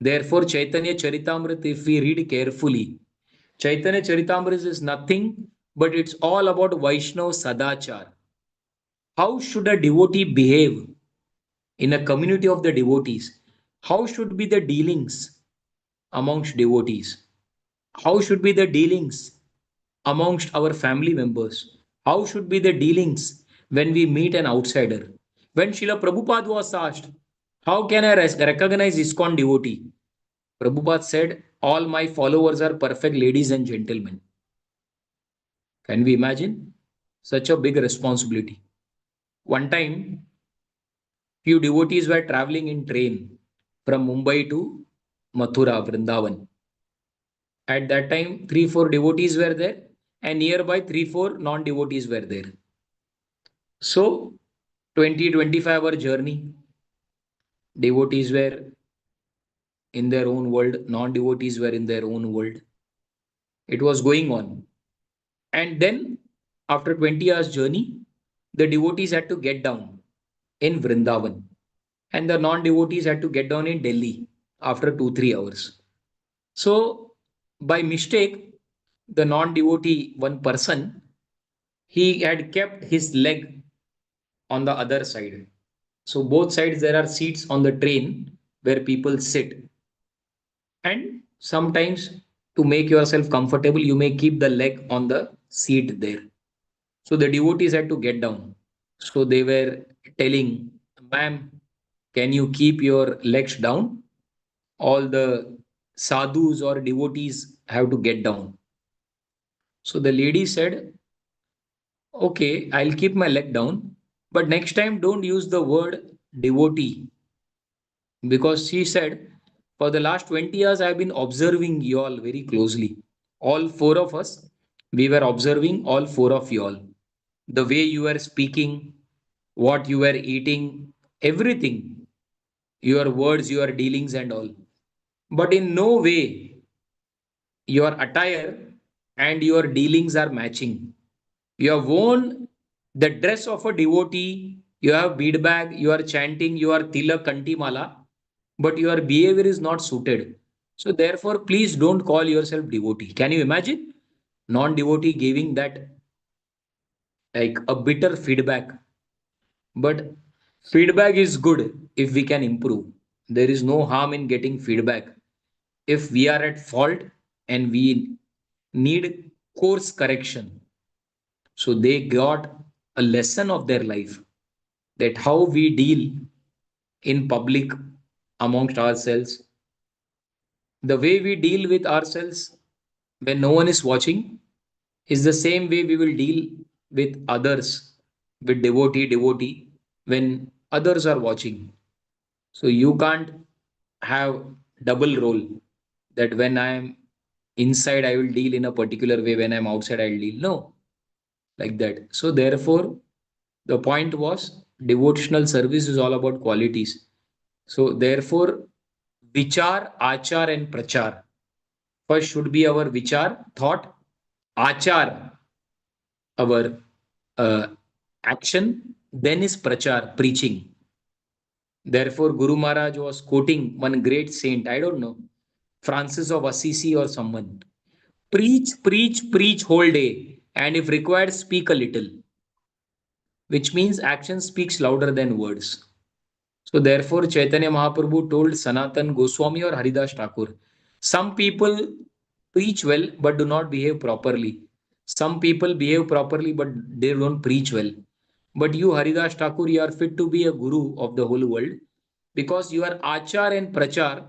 Therefore, Chaitanya Charitamrita, if we read carefully, Chaitanya Charitamrita is nothing but it's all about Vaishnava Sadachar. How should a devotee behave in a community of the devotees? How should be the dealings amongst devotees? How should be the dealings amongst our family members? How should be the dealings when we meet an outsider? When Srila Prabhupada was asked, how can I recognize ISKCON devotee? Prabhupada said, all my followers are perfect ladies and gentlemen. Can we imagine? Such a big responsibility. One time, few devotees were traveling in train from Mumbai to Mathura, Vrindavan. At that time, 3-4 devotees were there, and nearby 3-4 non-devotees were there. So, 20-25 hour journey, devotees were in their own world, non-devotees were in their own world. It was going on. And then, after 20 hours journey, the devotees had to get down in Vrindavan, and the non-devotees had to get down in Delhi after 2-3 hours. So, by mistake, the non-devotee, one person, he had kept his leg on the other side. So, both sides there are seats on the train where people sit. And sometimes, to make yourself comfortable, you may keep the leg on the seat there. So, the devotees had to get down. So, they were telling, ma'am, can you keep your legs down? All the sadhus or devotees have to get down. So the lady said, okay, I'll keep my leg down, but next time don't use the word devotee, because she said, for the last 20 years, I've been observing you all very closely. All four of us, we were observing all four of you all. The way you were speaking, what you were eating, everything, your words, your dealings, and all. But in no way your attire and your dealings are matching. You have worn the dress of a devotee, you have bead bag, you are chanting, you are tilak kantimala, but your behavior is not suited. So therefore, please don't call yourself devotee. Can you imagine? Non-devotee giving that like a bitter feedback. But feedback is good if we can improve. There is no harm in getting feedback. If we are at fault and we need course correction. So they got a lesson of their life, that how we deal in public amongst ourselves, the way we deal with ourselves when no one is watching is the same way we will deal with others, with devotee when others are watching. So you can't have double role, that when I am inside I will deal in a particular way, when I'm outside I'll deal. No, like that. So therefore, the point was devotional service is all about qualities. So therefore, vichar, achar, and prachar. First should be our vichar, thought, achar, our action, then is prachar, preaching. Therefore, Guru Maharaj was quoting one great saint. I don't know. Francis of Assisi or someone. Preach, preach, preach whole day, and if required, speak a little, which means action speaks louder than words. So therefore, Chaitanya Mahaprabhu told Sanatan Goswami or Haridas Thakur, some people preach well but do not behave properly. Some people behave properly but they don't preach well. But you, Haridas Thakur, you are fit to be a guru of the whole world because your achar and prachar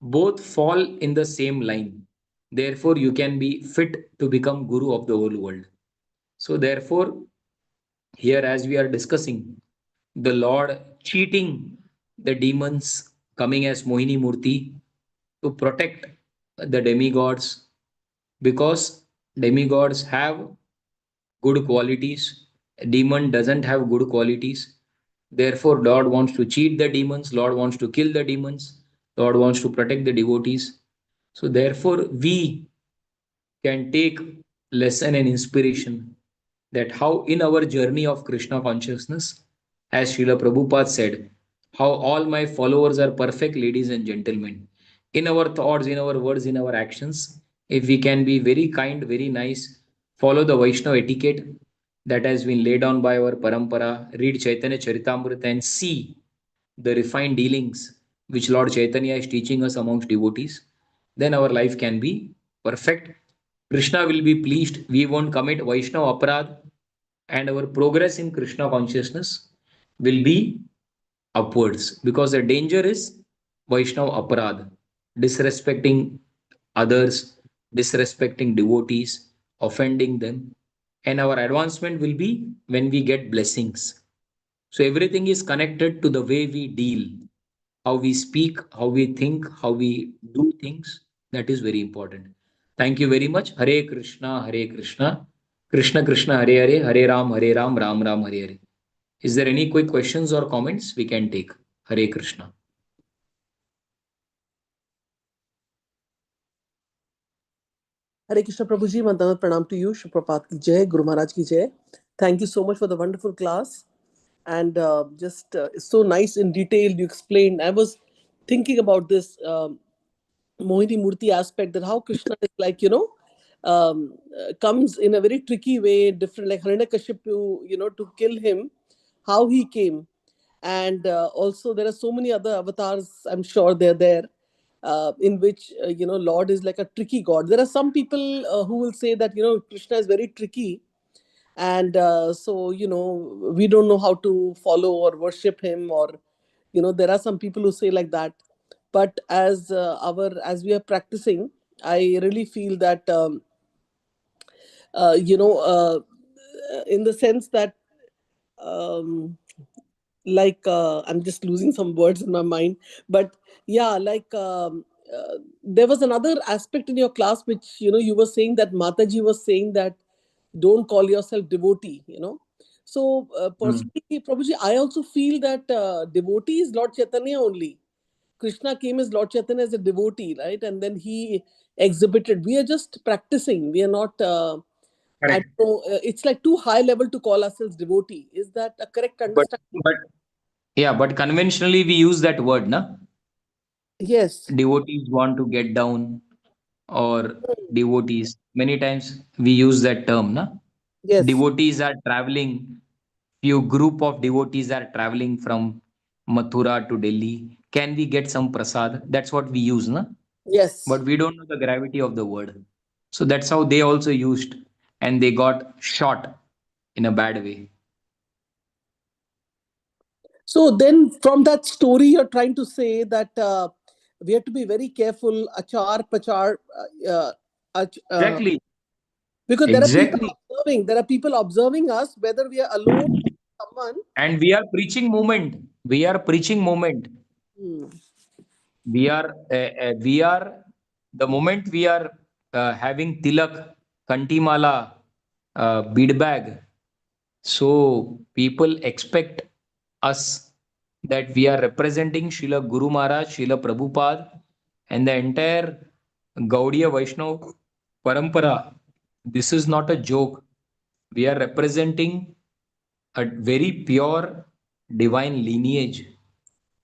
both fall in the same line. Therefore, you can be fit to become guru of the whole world. So therefore, here as we are discussing, the Lord cheating the demons coming as Mohini Murti to protect the demigods because demigods have good qualities. A demon doesn't have good qualities. Therefore, Lord wants to cheat the demons, Lord wants to kill the demons, Lord wants to protect the devotees. So, therefore, we can take lesson and inspiration that how in our journey of Krishna consciousness, as Srila Prabhupada said, how all my followers are perfect ladies and gentlemen. In our thoughts, in our words, in our actions, if we can be very kind, very nice, follow the Vaishnava etiquette that has been laid down by our parampara, read Chaitanya Charitamrita and see the refined dealings which Lord Chaitanya is teaching us amongst devotees, then our life can be perfect. Krishna will be pleased. We won't commit Vaishnava aparad, and our progress in Krishna consciousness will be upwards because the danger is Vaishnava aparad, disrespecting others, disrespecting devotees, offending them, and our advancement will be when we get blessings. So everything is connected to the way we deal, how we speak, how we think, how we do things. That is very important. Thank you very much. Hare Krishna, Hare Krishna, Krishna Krishna, Hare Hare, Hare Ram, Ram Ram, Hare Hare. Is there any quick questions or comments we can take? Hare Krishna. Hare Krishna Prabhuji, Mandavat Pranam to you. Shubh ki Jai, Guru Maharaj ki Jai. Thank you so much for the wonderful class. And just it's so nice in detail you explained. I was thinking about this Mohini Murti aspect, that how Krishna is like, comes in a very tricky way, different, like Hiranyakashipu, to kill him, how he came. And also there are so many other avatars, I'm sure they're there, in which, Lord is like a tricky God. There are some people who will say that, Krishna is very tricky, and so we don't know how to follow or worship him, or there are some people who say like that. But as we are practicing, I really feel that uh, you know uh, in the sense that, um, I'm just losing some words in my mind, but yeah, there was another aspect in your class which, you were saying that Mataji was saying that don't call yourself devotee. So Hmm. personally, Prabhuji, I also feel that devotee is Lord Chaitanya only. Krishna came as Lord Chaitanya as a devotee, right? And then he exhibited. We are just practicing. We are not. I Correct. don't know. It's like too high level to call ourselves devotee. Is that a correct But understanding? but yeah, but conventionally we use that word, na? Yes. Devotees want to get down or devotees. Many times we use that term, na? Yes. Devotees are traveling, few group of devotees are traveling from Mathura to Delhi. Can we get some prasad? That's what we use, na? Yes. But we don't know the gravity of the word. So that's how they also used, and they got shot in a bad way. So then, from that story, you're trying to say that we have to be very careful, achar, pachar, Exactly. because there are people Exactly. observing. There are people observing us, whether we are alone or someone. And we are preaching movement. We are preaching movement. Hmm. We are the moment we are having tilak, kantimala, bead bag. So people expect us that we are representing Srila Guru Maharaj, Srila Prabhupada, and the entire Gaudiya Vaishnava Parampara. This is not a joke. We are representing a very pure divine lineage.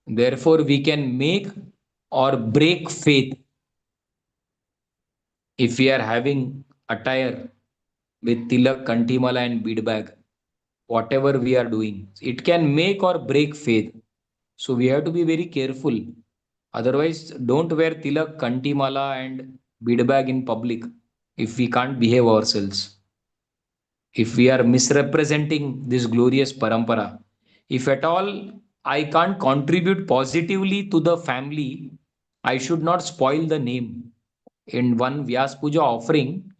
Therefore, we can make or break faith If we are having attire with tilak, kantimala, and bead bag, whatever we are doing, it can make or break faith. So we have to be very careful. Otherwise, don't wear tilak, kantimala, and bead bag in public if we can't behave ourselves. If we are misrepresenting this glorious parampara, if at all I can't contribute positively to the family, I should not spoil the name. In one Vyas Puja offering,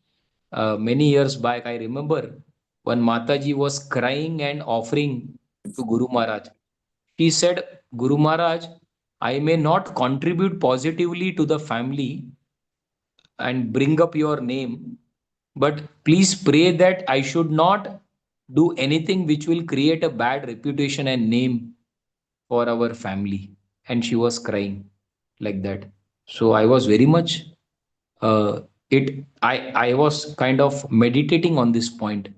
many years back, I remember one Mataji was crying and offering to Guru Maharaj. She said, Guru Maharaj, I may not contribute positively to the family and bring up your name, but please pray that I should not do anything which will create a bad reputation and name for our family. And she was crying like that. So I was very much uh, I was kind of meditating on this point,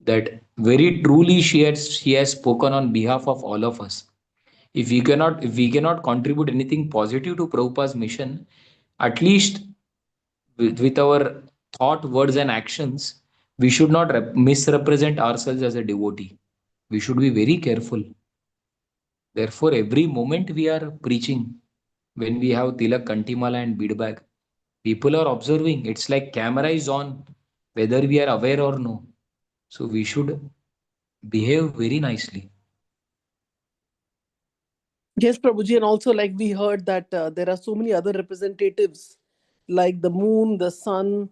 that very truly she has spoken on behalf of all of us. If we cannot contribute anything positive to Prabhupada's mission, at least with our thought, words, and actions, we should not misrepresent ourselves as a devotee. We should be very careful. Therefore, every moment we are preaching, when we have tilak, kantimala, and bead bag, people are observing. It's like camera is on, whether we are aware or no. So we should behave very nicely. Yes, Prabhuji, and also like we heard that there are so many other representatives, like the moon, the sun.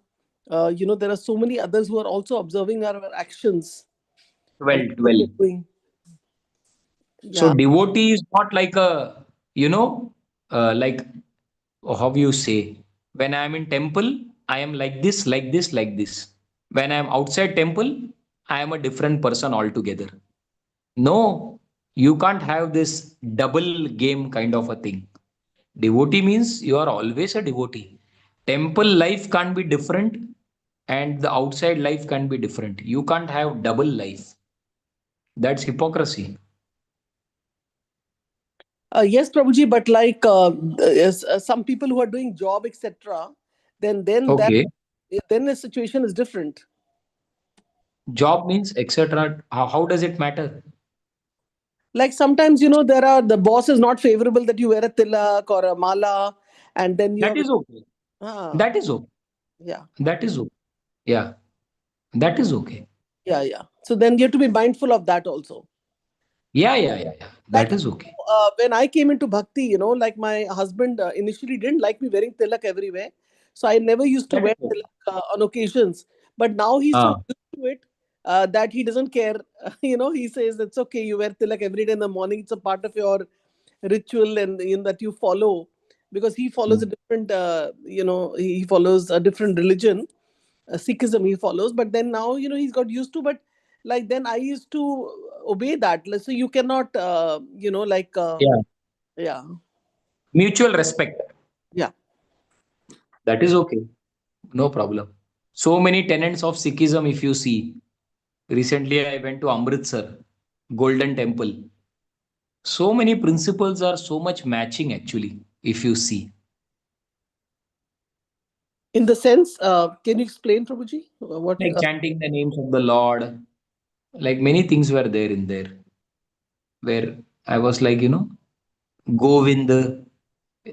There are so many others who are also observing our actions, 12, what we're 12. doing. So Yeah. devotee is not like a, like how you say, when I am in temple, I am like this, like this, like this. When I am outside temple, I am a different person altogether. No, you can't have this double game kind of a thing. Devotee means you are always a devotee. Temple life can't be different and the outside life can be different. You can't have double life. That's hypocrisy. Yes, Prabhuji, but like yes, some people who are doing job, etc., then that Okay. then the situation is different. Job means etc. How does it matter? Like sometimes there are the boss is not favorable that you wear a tilak or a mala, and then you That have is okay. ah, That is okay. yeah, That is okay. Yeah, that is okay. yeah. So then you have to be mindful of that also. Yeah, yeah, yeah, yeah. Like That is okay. when I came into bhakti, like my husband initially didn't like me wearing tilak everywhere, so I never used to That is wear okay. tilak on occasions. But now he's so Ah, used to it that he doesn't care. He says it's okay. You wear tilak every day in the morning. It's a part of your ritual, and that you follow, because he follows a mm, different. He follows a different religion, Sikhism he follows. But then now he's got used to. But like then I used to obey that. Like, so you cannot, yeah. yeah, Mutual respect. yeah. That is okay. No problem. So many tenets of Sikhism, if you see. Recently, I went to Amritsar, Golden Temple. So many principles are so much matching actually, if you see. In the sense, can you explain, Prabhuji? What? Like chanting the names of the Lord, like many things were there in there, where I was like, Govind,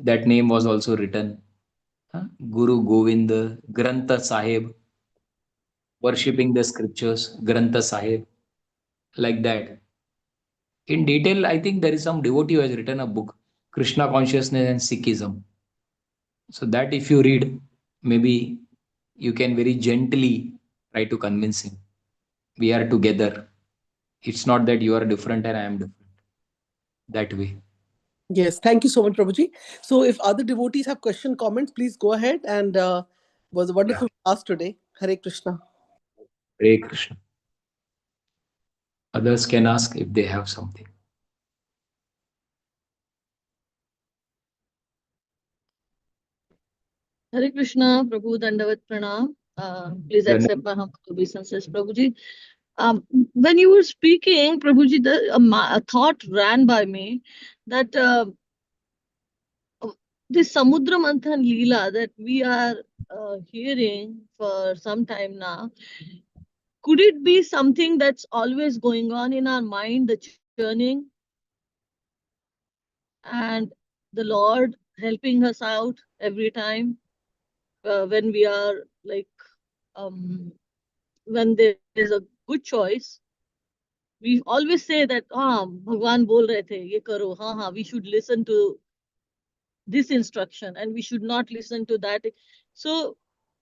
that name was also written. Huh? Guru Govind, Grantha Sahib, worshipping the scriptures, Grantha Sahib, like that. In detail, I think there is some devotee who has written a book, Krishna Consciousness and Sikhism. So that if you read, maybe you can very gently try to convince him. We are together. It's not that you are different and I am different. That way. Yes, thank you so much, Prabhuji. So, if other devotees have question, comments, please go ahead. And was a Yeah. wonderful class today. Hare Krishna. Hare Krishna. Others can ask if they have something. Hare Krishna, Prabhu Dandavat Pranam. Please accept my humble obeisances, Prabhuji. When you were speaking, Prabhuji, a thought ran by me that this Samudra Manthan Leela that we are hearing for some time now, could it be something that's always going on in our mind, the churning, and the Lord helping us out every time when we are like, um, when there is a good choice? We always say that, ah, Bhagwan bol rahe the, ye karo, we should listen to this instruction and we should not listen to that. So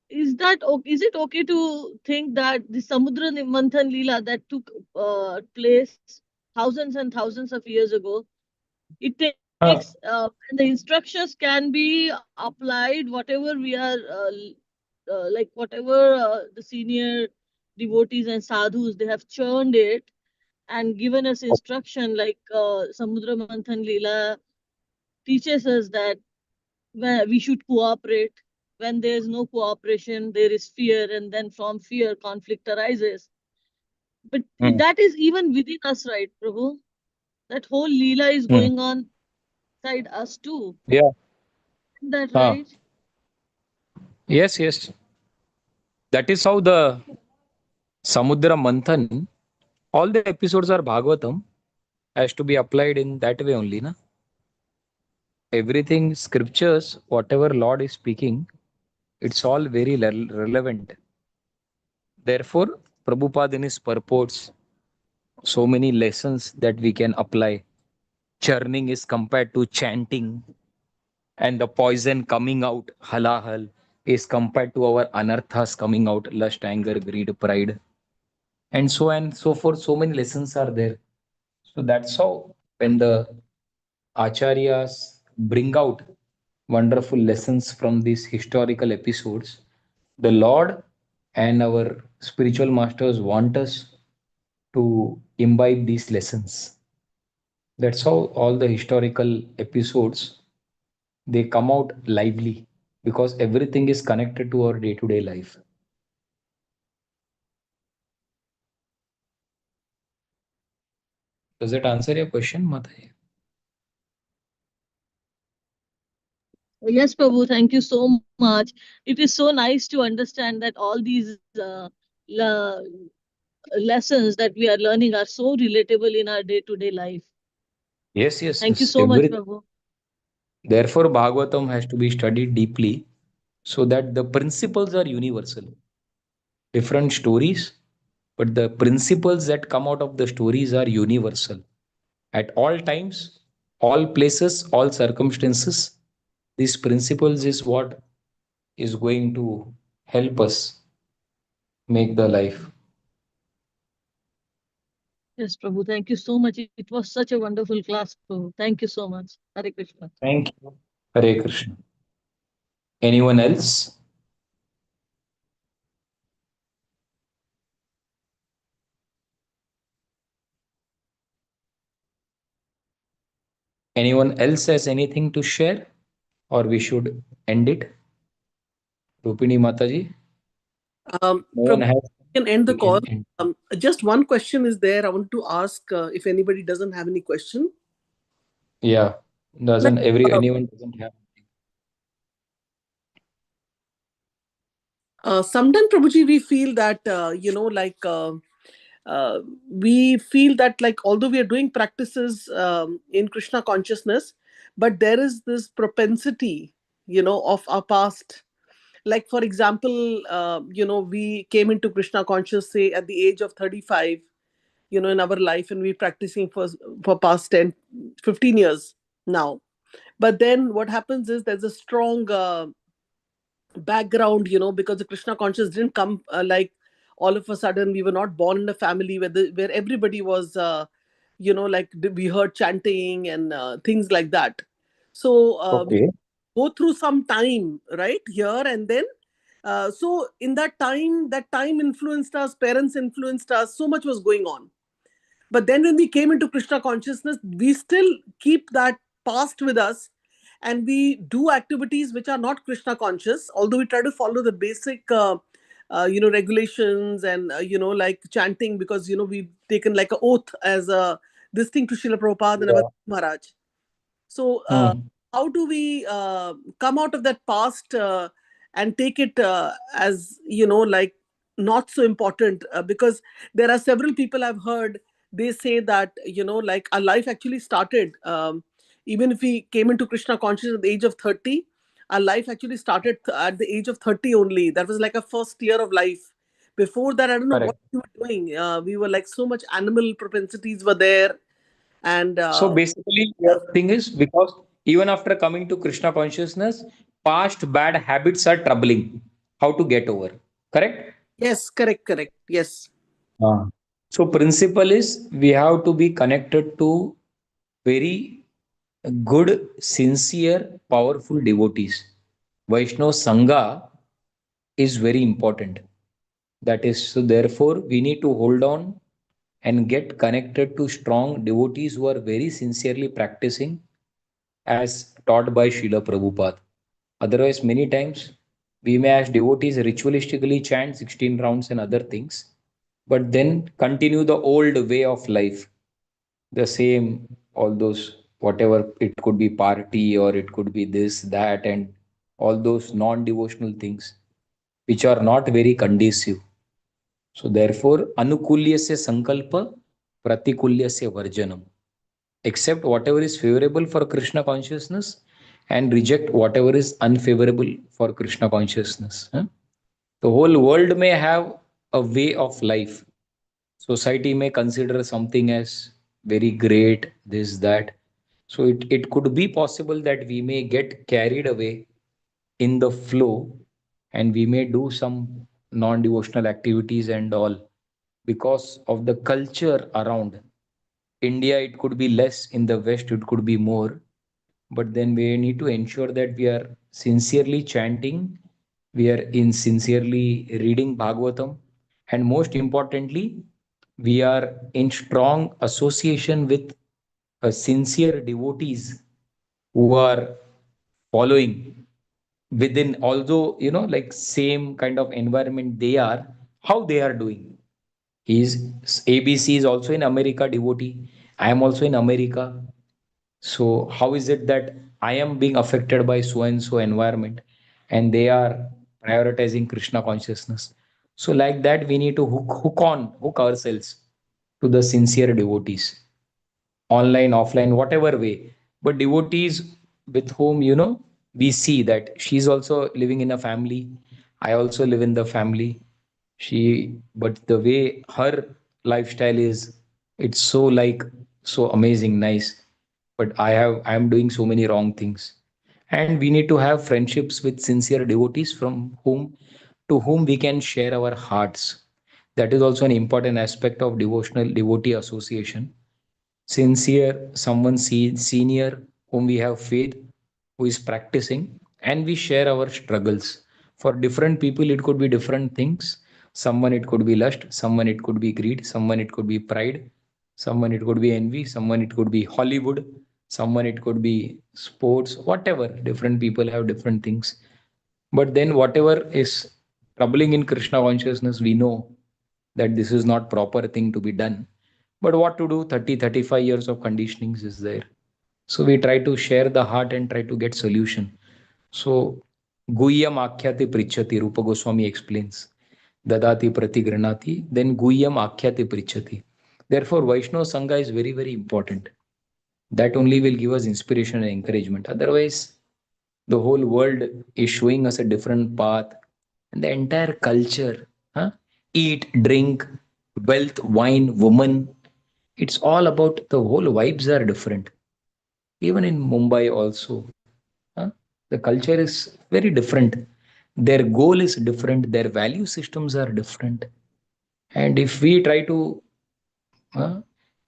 is it okay to think that the Samudra Manthan Leela that took place thousands and thousands of years ago, it takes Ah, and the instructions can be applied whatever we are like whatever the senior devotees and sadhus, they have churned it and given us instruction, like Samudra Manthan Leela teaches us that where we should cooperate. When there is no cooperation, there is fear, and then from fear, conflict arises. But hmm. that is even within us, right, Prabhu? That whole Leela is Hmm. going on inside us too. Yeah. Isn't that Ah, right? yes, yes. That is how the Samudra Manthan, all the episodes are Bhagavatam, has to be applied in that way only. Na? Everything, scriptures, whatever Lord is speaking, it's all very relevant. Therefore, Prabhupada in his purports, so many lessons that we can apply. Churning is compared to chanting, and the poison coming out, halahal, is compared to our anarthas coming out, lust, anger, greed, pride, and so on and so forth. So many lessons are there. So that's how when the acharyas bring out wonderful lessons from these historical episodes, the Lord and our spiritual masters want us to imbibe these lessons. That's how all the historical episodes they come out lively because everything is connected to our day-to-day life. Does that answer your question, Mataji? Yes, Prabhu, thank you so much. It is so nice to understand that all these la- lessons that we are learning are so relatable in our day-to-day life. Yes, yes, Thank you yes. so much, Prabhu. Therefore, Bhagavatam has to be studied deeply so that the principles are universal. Different stories, but the principles that come out of the stories are universal. At all times, all places, all circumstances, these principles is what is going to help us make the life. Yes, Prabhu, thank you so much. It was such a wonderful class, Prabhu. Thank you so much. Hare Krishna. Thank you. Hare Krishna. Anyone else? Anyone else has anything to share? Or we should end it? Rupini Mataji? No one Prabhu, has. we can end the We call. can end. Just one question is there. I want to ask if anybody doesn't have any question. Yeah. Like, Doesn't every anyone doesn't have. sometimes, Prabhuji, we feel that, we feel that like although we are doing practices in Krishna consciousness, but there is this propensity, of our past. Like for example, we came into Krishna conscious say at the age of 35, in our life, and we're practicing for past 10, 15 years now. But then what happens is there's a strong background, because the Krishna conscious didn't come like all of a sudden. We were not born in a family where everybody was like we heard chanting and things like that. So we Okay. go through some time right here, and then so in that time influenced us, parents influenced us, so much was going on. But then when we came into Krishna consciousness, we still keep that past with us, and we do activities which are not Krishna conscious, although we try to follow the basic regulations and like chanting, because we've taken like an oath as a this thing to Srila Prabhupada and our Yeah. Maharaj. So Hmm. how do we come out of that past and take it as, like, not so important, because there are several people I've heard, they say that, like, our life actually started, even if we came into Krishna consciousness at the age of 30, our life actually started at the age of 30 only. That was like a first year of life. Before that, I don't know what Correct. we were doing. We were like, so much animal propensities were there. And So basically, yeah. your thing is because even after coming to Krishna consciousness, past bad habits are troubling. How to get over? Correct? Yes, correct, correct. Yes. Ah. So principle is we have to be connected to very good, sincere, powerful devotees. Vaishnava Sangha is very important. That is, so therefore, we need to hold on and get connected to strong devotees who are very sincerely practicing as taught by Srila Prabhupada. Otherwise, many times we may, as devotees, ritualistically chant 16 rounds and other things, but then continue the old way of life, the same, all those, whatever, it could be party or it could be this, that, and all those non devotional things which are not very conducive. So, therefore, anukulyasya sankalpa, pratikulyasya varjanam. Accept whatever is favorable for Krishna consciousness and reject whatever is unfavorable for Krishna consciousness. Huh? The whole world may have a way of life. Society may consider something as very great, this, that. So it could be possible that we may get carried away in the flow and we may do some non devotional activities and all because of the culture around. India, it could be less, in the West, it could be more. But then we need to ensure that we are sincerely chanting, we are in sincerely reading Bhagavatam, and most importantly, we are in strong association with sincere devotees who are following within, although like same kind of environment they are, how they are doing. He's ABC is also in America devotee. I am also in America. So how is it that I am being affected by so and so environment and they are prioritizing Krishna consciousness? So like that, we need to hook ourselves to the sincere devotees, online, offline, whatever way. But devotees with whom, we see that she's also living in a family. I also live in the family. But the way her lifestyle is, it's so like, so amazing, nice. But I'm doing so many wrong things. And we need to have friendships with sincere devotees to whom we can share our hearts. That is also an important aspect of devotional devotee association. Sincere, someone senior whom we have faith, who is practicing, and we share our struggles. For different people, it could be different things. Someone it could be lust, someone it could be greed, someone it could be pride, someone it could be envy, someone it could be Hollywood, someone it could be sports, whatever. Different people have different things. But then, whatever is troubling in Krishna consciousness, we know that this is not proper thing to be done. But what to do? 30-35 years of conditionings is there. So we try to share the heart and try to get solution. So Guhyam Akhyati Prichati, Rupa Goswami explains. Dadati Prati Granati, then Guhyam Akhyati Prichati. Therefore, Vaishnava Sangha is very, very important. That only will give us inspiration and encouragement. Otherwise, the whole world is showing us a different path, and the entire culture, huh? Eat, drink, wealth, wine, woman. It's all about, the whole vibes are different. Even in Mumbai also, huh? The culture is very different. Their goal is different. Their value systems are different. And if we try to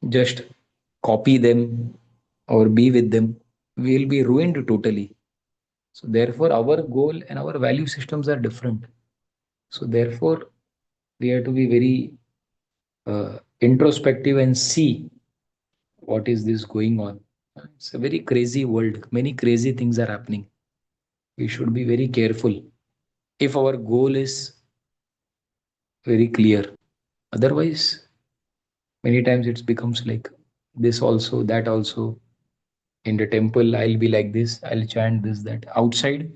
just copy them or be with them, we will be ruined totally. So therefore, our goal and our value systems are different. So therefore, we have to be very introspective and see what is this going on. It's a very crazy world. Many crazy things are happening. We should be very careful if our goal is very clear. Otherwise, many times it becomes like this also, that also. In the temple, I'll be like this, I'll chant this, that. Outside,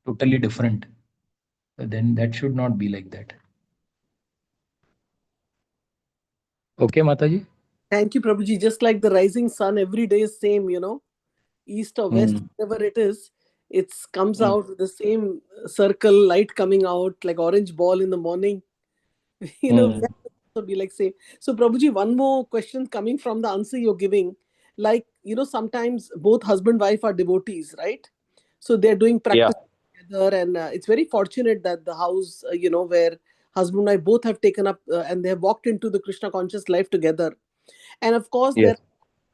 totally different. Then that should not be like that. Okay, Mataji? Thank you, Prabhuji. Just like the rising sun, every day is same, east or west, Mm. whatever it is, it comes Mm. out with the same circle, light coming out like orange ball in the morning. We Mm. have to also be like same. So, Prabhuji, one more question coming from the answer you're giving. Like, sometimes both husband wife are devotees, right? So they're doing Yeah. practice together, and it's very fortunate that the house, where husband and wife both have taken up and they have walked into the Krishna conscious life together. And of course, there Yes.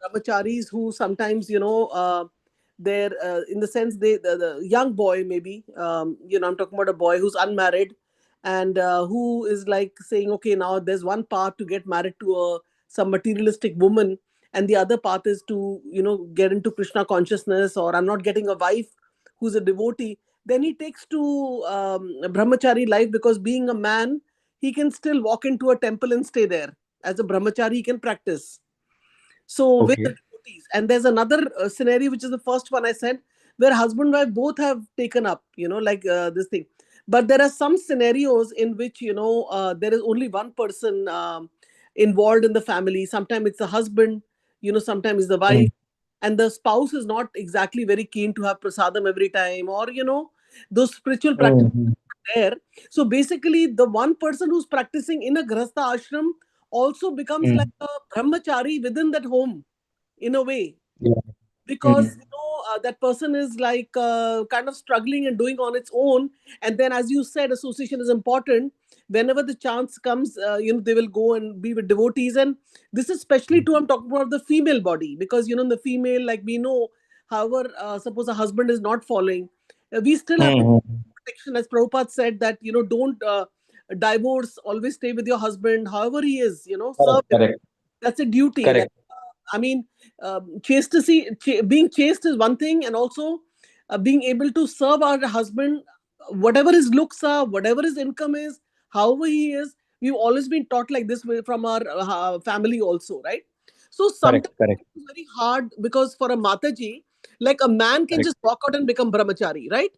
are brahmacharis who sometimes, they're in the sense the young boy maybe, I'm talking about a boy who's unmarried and who is like saying, okay, now there's one path to get married to some materialistic woman, and the other path is to get into Krishna consciousness, or I'm not getting a wife who's a devotee. Then he takes to brahmachari life, because being a man, he can still walk into a temple and stay there as a brahmachari. He can practice so with the Okay. devotees. And there's another scenario, which is the first one I said, where husband and wife both have taken up, like this thing. But there are some scenarios in which, there is only one person involved in the family. Sometimes it's the husband, sometimes it's the wife. Mm. And the spouse is not exactly very keen to have prasadam every time, or, those spiritual practices Mm. there. So basically, the one person who's practicing in a grahastha ashram also becomes like Mm. a brahmachari within that home in a way, Yeah. because Mm. that person is like kind of struggling and doing on its own. And then, as you said, association is important. Whenever the chance comes, they will go and be with devotees. And this is especially too, I'm talking about the female body, because in the female, like we know, however, suppose a husband is not following, we still have to Mm. protection, as Prabhupada said, that don't divorce, always stay with your husband however he is, serve Correct. him. Correct. That's a duty. Like, Correct. I mean, chastity, being chaste is one thing, and also being able to serve our husband, whatever his looks are, whatever his income is, however he is. We've always been taught like this way from our family also, right? So Correct. sometimes Correct. it's very hard, because for a Mataji, like a man can Correct. just walk out and become brahmachari, right?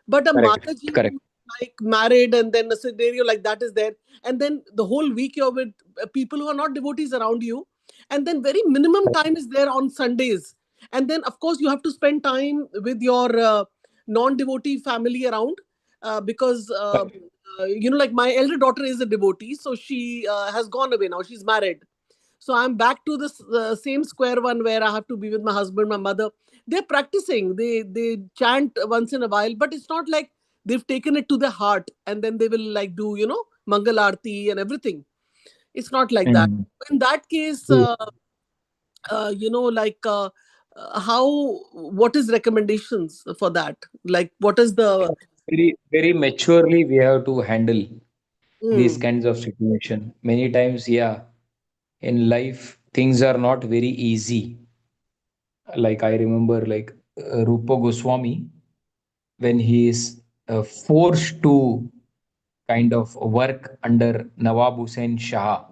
But a Correct. Mataji Correct. who like married, and then a scenario like that is there, and then the whole week you're with people who are not devotees around you, and then very minimum time is there on Sundays. And then of course you have to spend time with your non-devotee family around, because Correct. like my elder daughter is a devotee, so she has gone away now, she's married. So I'm back to this same square one, where I have to be with my husband, my mother. They're practicing, they chant once in a while, but it's not like they've taken it to their heart and then they will like do mangal arti and everything. It's not like that. Mm. In that case, True. like how, what is recommendations for that, like what is the Very, very maturely we have to handle these mm, kinds of situation. Many times, yeah, in life things are not very easy. Like I remember, like Rupa Goswami, when he is forced to kind of work under Nawab Hussain Shah.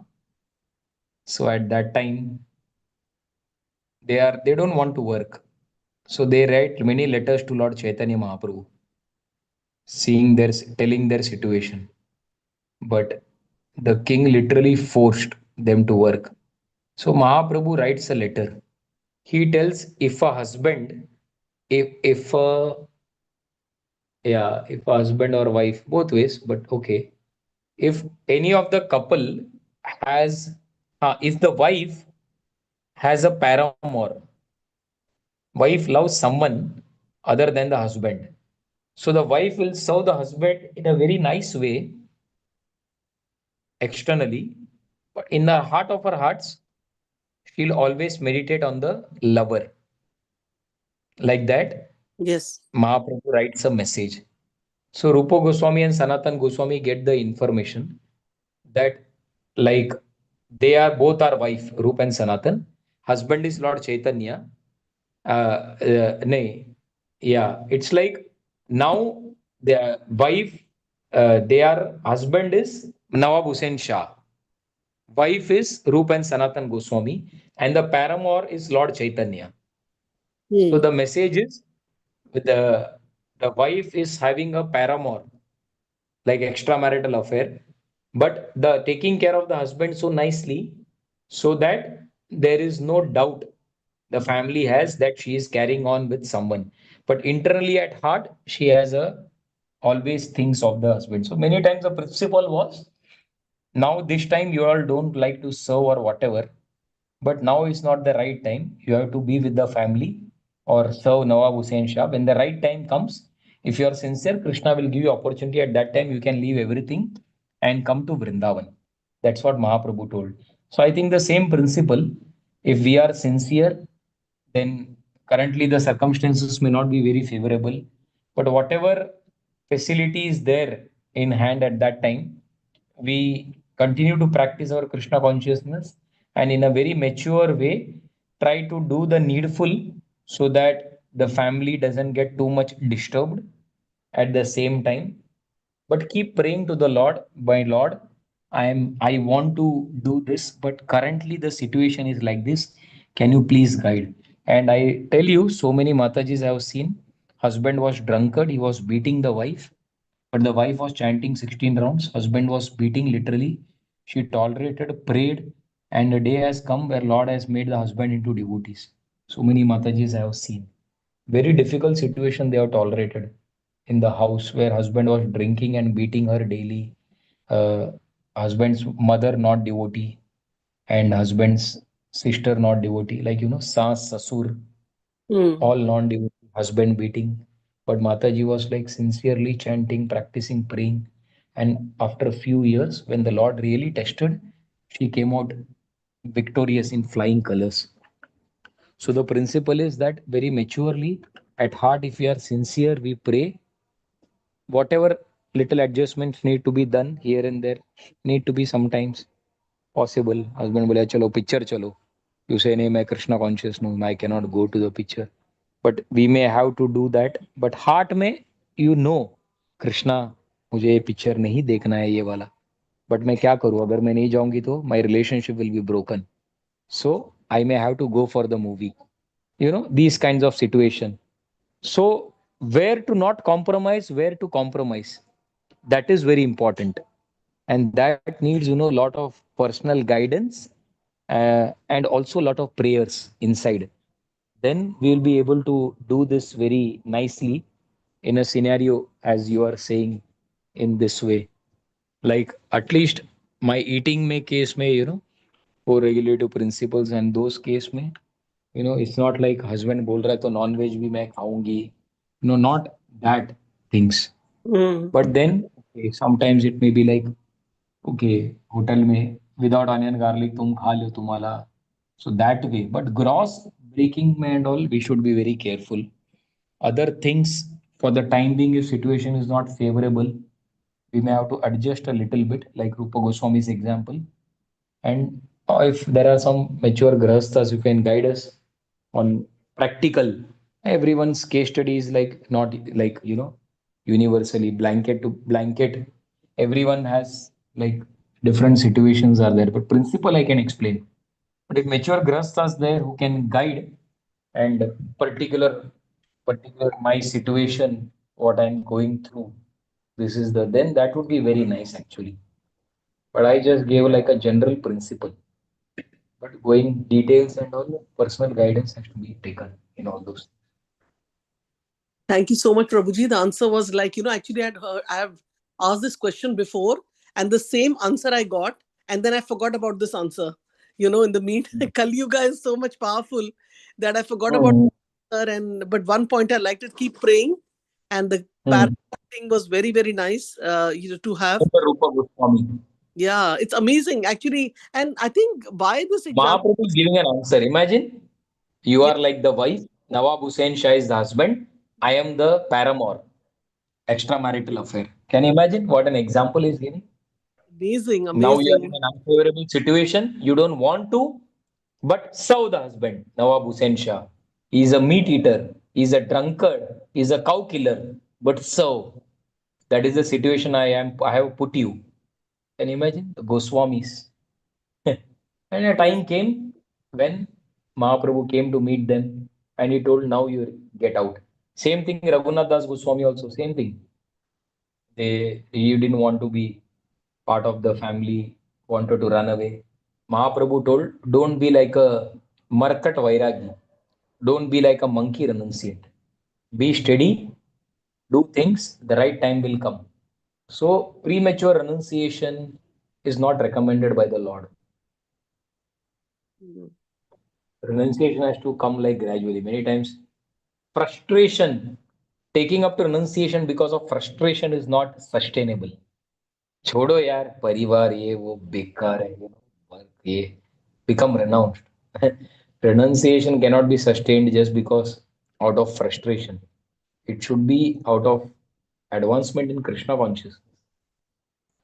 So at that time, they don't want to work. So they write many letters to Lord Chaitanya Mahaprabhu, seeing their telling their situation. But the king literally forced them to work. So Mahaprabhu writes a letter. He tells, if a husband, if a yeah, if a husband or wife, both ways, but okay, if any of the couple has, if the wife has a paramour, wife loves someone other than the husband. So the wife will serve the husband in a very nice way externally, but in the heart of her hearts, she'll always meditate on the lover. Like that, yes, Mahaprabhu writes a message. So Rupa Goswami and Sanatan Goswami get the information that, like, they are both our wife, Rupa and Sanatan. Husband is Lord Chaitanya. Nay, yeah, it's like now the wife, their husband is Nawab Hussain Shah. Wife is Rupa and Sanatan Goswami, and the paramour is Lord Chaitanya. So Hmm. the message is the wife is having a paramour, like extramarital affair, but the taking care of the husband so nicely so that there is no doubt the family has that she is carrying on with someone, but internally at heart she has a always thinks of the husband. So many times the principle was, now this time you all don't like to serve or whatever, but now is not the right time. You have to be with the family or serve Nawab Hussain Shah. When the right time comes, if you are sincere, Krishna will give you opportunity. At that time, you can leave everything and come to Vrindavan. That's what Mahaprabhu told. So I think the same principle, if we are sincere, then currently the circumstances may not be very favorable. But whatever facility is there in hand at that time, we continue to practice our Krishna consciousness and in a very mature way try to do the needful so that the family doesn't get too much disturbed at the same time. But keep praying to the Lord, my Lord, I want to do this, but currently the situation is like this. Can you please guide? And I tell you, so many Matajis I have seen. Husband was drunkard, he was beating the wife, but the wife was chanting 16 rounds. Husband was beating literally. She tolerated, prayed, and a day has come where Lord has made the husband into devotees. So many Matajis I have seen. Very difficult situation they have tolerated in the house where husband was drinking and beating her daily. Uh, husband's mother not devotee and husband's sister not devotee. Like, saas, sasur, Hmm. all non-devotee, husband beating. But Mataji was like sincerely chanting, practicing, praying. And after a few years, when the Lord really tested, she came out victorious in flying colors. So the principle is that very maturely, at heart, if we are sincere, we pray. Whatever little adjustments need to be done here and there, need to be sometimes possible. Husband बोला चलो picture चलो. You say नहीं मैं Krishna conscious हूँ, I cannot go to the picture. But we may have to do that. But heart में Krishna मुझे ये picture नहीं देखना है ये वाला. But मैं क्या करूँ अगर मैं नहीं जाऊंगी तो my relationship will be broken. So I may have to go for the movie. These kinds of situation. So where to not compromise, where to compromise, that is very important, and that needs a lot of personal guidance and also a lot of prayers inside. Then we will be able to do this very nicely in a scenario as you are saying in this way. Like at least my eating may case may for regulative principles and those case में it's not like husband बोल रहा है तो non veg भी मैं खाऊंगी, not that things. Hmm. But then okay, sometimes it may be like okay, hotel में without onion garlic तुम खा लो तुम्हारा, so that way. But gross breaking में and all we should be very careful. Other things for the time being, if situation is not favorable, we may have to adjust a little bit, like Rupa Goswami's example. And if there are some mature grahasthas who can guide us on practical, everyone's case study is like not like universally blanket to blanket. Everyone has like different situations are there, but principle I can explain. But if mature grahasthas there who can guide and particular my situation, what I'm going through, this is the then that would be very nice actually. But I just gave like a general principle. But going details and all, personal guidance has to be taken in all those. Thank you so much, Prabhuji. The answer was like, actually I have asked this question before, and the same answer I got, and then I forgot about this answer. In the mean, Kali Yuga is so much powerful that I forgot about Mm. the answer. But one point I liked it, keep praying, and the Mm. paragraph thing was very, very nice. To have. Rupa Goswami. Yeah, it's amazing actually, and I think by this example, Mahaprabhu is giving an answer. Imagine you yeah, are like the wife, Nawab Hussain Shah is the husband, I am the paramour, extramarital affair. Can you imagine what an example is giving? amazing, Now you are in amazing. an unfavorable situation, you don't want to, but serve the husband, Nawab Hussain Shah. He is a meat eater, he is a drunkard, he is a cow killer, but serve. That is the situation I have put you. Can you imagine the Goswamis? And a Mm. time came when Mahaprabhu came to meet them. and he told, now you get out. Same thing, Raghunath Das Goswami also, same thing. He didn't want to be part of the family, wanted to run away. Mahaprabhu told, don't be like a Markat Vairagi. Don't be like a monkey renunciate. Be steady, do things, the right time will come. So, premature renunciation is not recommended by the Lord. Mm. Renunciation has to come like gradually. Many times, frustration, taking up to renunciation because of frustration is not sustainable. छोड़ो यार परिवार ये वो बेकार है work ये become renounced. Renunciation cannot be sustained just because out of frustration. It should be out of advancement in Krishna consciousness.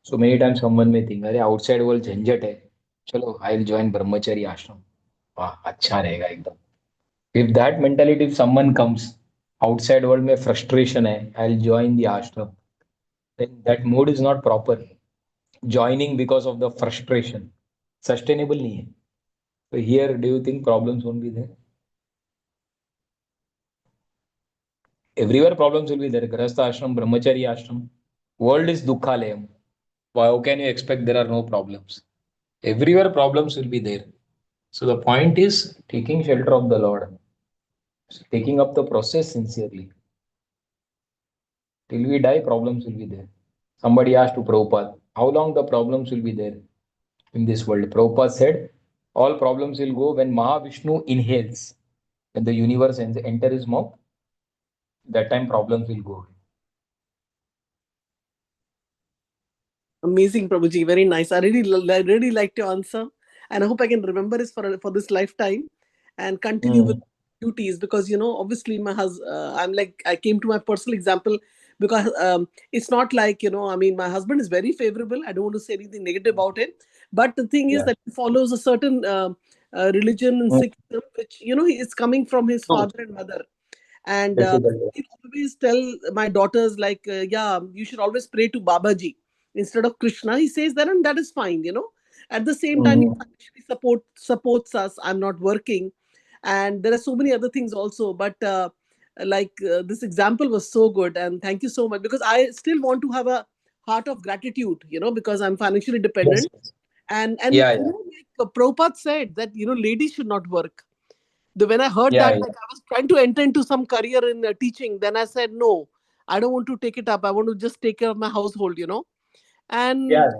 So many times someone may think अरे outside world झंझट है चलो I will join brahmachari ashram. वाह अच्छा रहेगा एकदम. If that mentality, if someone comes outside world में frustration है I'll join the ashram, then that mode is not proper. Joining because of the frustration sustainable nahi hai. So here do you think problems won't be there? Everywhere problems will be there. Grahastha ashram, brahmachari ashram, world is dukhalayam. Why, how can you expect there are no problems? Everywhere problems will be there. So the point is taking shelter of the Lord, taking up the process sincerely. Till we die problems will be there. Somebody asked to Prabhupada, how long the problems will be there in this world? Prabhupada said, all problems will go when Mahavishnu inhales. When the universe enter his mouth, that time problems will go away. Amazing, Prabhuji. Very nice. I really liked your answer, and I hope I can remember this for this lifetime, and continue with Mm. duties, because obviously my husband. I'm like, I came to my personal example, because it's not like, I mean, my husband is very favorable. I don't want to say anything negative about it, but the thing is Yeah. that he follows a certain religion and Mm. Sikhism, which he is coming from his True. father and mother, and Difficult. I always tell my daughters, like, yeah, you should always pray to Babaji instead of Krishna. He says that, and that is fine. At the same time, he Mm. financially supports us. I'm not working, and there are so many other things also. But this example was so good, and thank you so much, because I still want to have a heart of gratitude. Because I'm financially Yes. dependent, Yes. and Yeah. Yeah. like Prabhupada said that ladies should not work. When I heard Yeah. that, Yeah. like, I was trying to enter into some career in teaching, then I said, no, I don't want to take it up. I want to just take care of my household. And Yeah.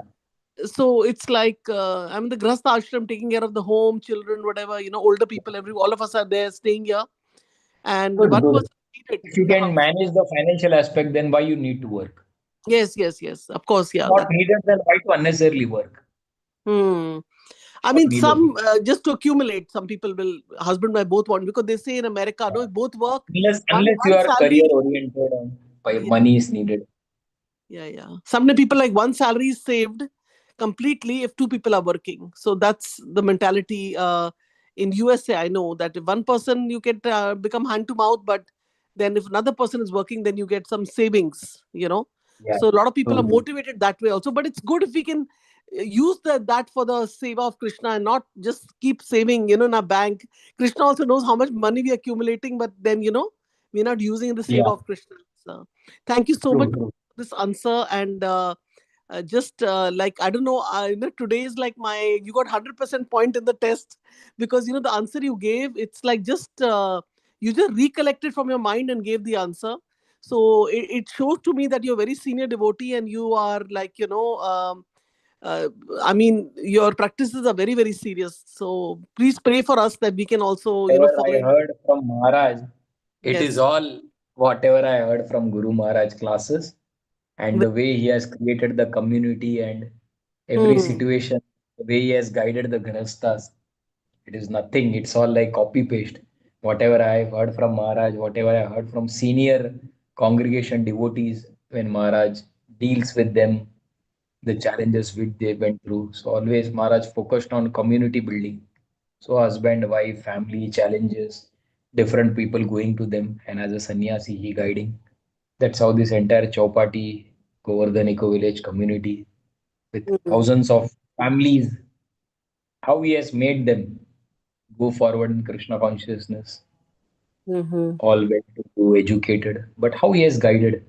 so it's like, I'm in the Grahastha ashram, taking care of the home, children, whatever, older people, all of us are there staying here. And Good. one Good. person needed If you in the can house. manage the financial aspect, then why you need to work? Yes, yes, yes. Of course, yeah. Not needed, then why to unnecessarily work? Hmm. I Not mean, needed. some just to accumulate. Some people will, husband wife both want, because they say in America, no, both work, Unless you one are career salary. oriented and Yeah, money is needed. yeah, yeah. Some people, like, one salary is saved completely if two people are working. So that's the mentality in USA. I know that if one person, you get become hand to mouth, but then if another person is working, then you get some savings. Yeah. So a lot of people are True. True. motivated that way also. But it's good if we can use that for the seva of Krishna, and not just keep saving, in a bank. Krishna also knows how much money we are accumulating, but then we're not using the seva Yeah. of Krishna. So thank you so much True. True. for this answer. And just like, I don't know, today is like you got 100% point in the test, because the answer you gave, it's like, just you just recollected from your mind and gave the answer. So it shows to me that you're a very senior devotee, and you are like, uh, I mean, your practices are very, very serious. So please pray for us that we can also Whatever follow I in. heard from Maharaj, it is Yes. all whatever I heard from Guru Maharaj classes, and the way he has created the community and every Hmm. situation, the way he has guided the Grahasthas. It is nothing. It's all like copy paste. Whatever I heard from Maharaj, whatever I heard from senior congregation devotees when Maharaj deals with them, the challenges which they went through. So always Maharaj focused on community building. So husband, wife, family challenges, different people going to them, and as a sannyasi, he guiding. That's how this entire Chowpati Govardhan Eco Village community with Hmm. thousands of families, how he has made them go forward in Krishna consciousness. Mm-hmm. all well to do, educated. But how he has guided,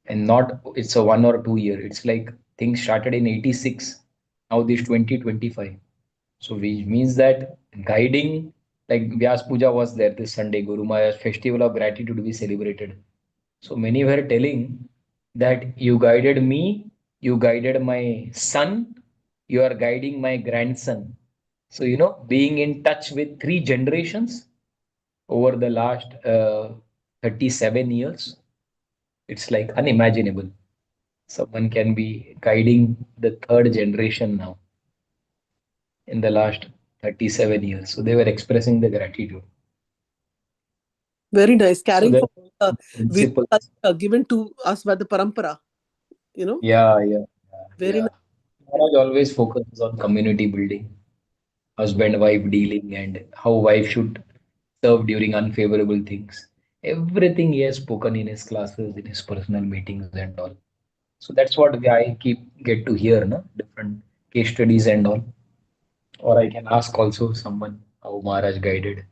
and not it's a 1 or 2 year. It's like things started in 86. Now this 2025. So which means that guiding, like Vyas Puja was there this Sunday, Guru Maharaj Festival of Gratitude we celebrated. So many were telling that you guided me, you guided my son, you are guiding my grandson. So, being in touch with three generations over the last 37 years, it's like unimaginable. Someone can be guiding the third generation now in the last 37 years. So they were expressing the gratitude. Very nice. So Carrying there forward are Vedic principles. culture given to us by the parampara. You know, Yeah, yeah, yeah, very yeah. nice. Maharaj always focuses on community building, husband-wife dealing, and how wife should serve during unfavorable things. Everything he has spoken in his classes, in his personal meetings and all. So that's what I keep get to hear, no? Different case studies and all. Or I can ask also someone how Maharaj guided.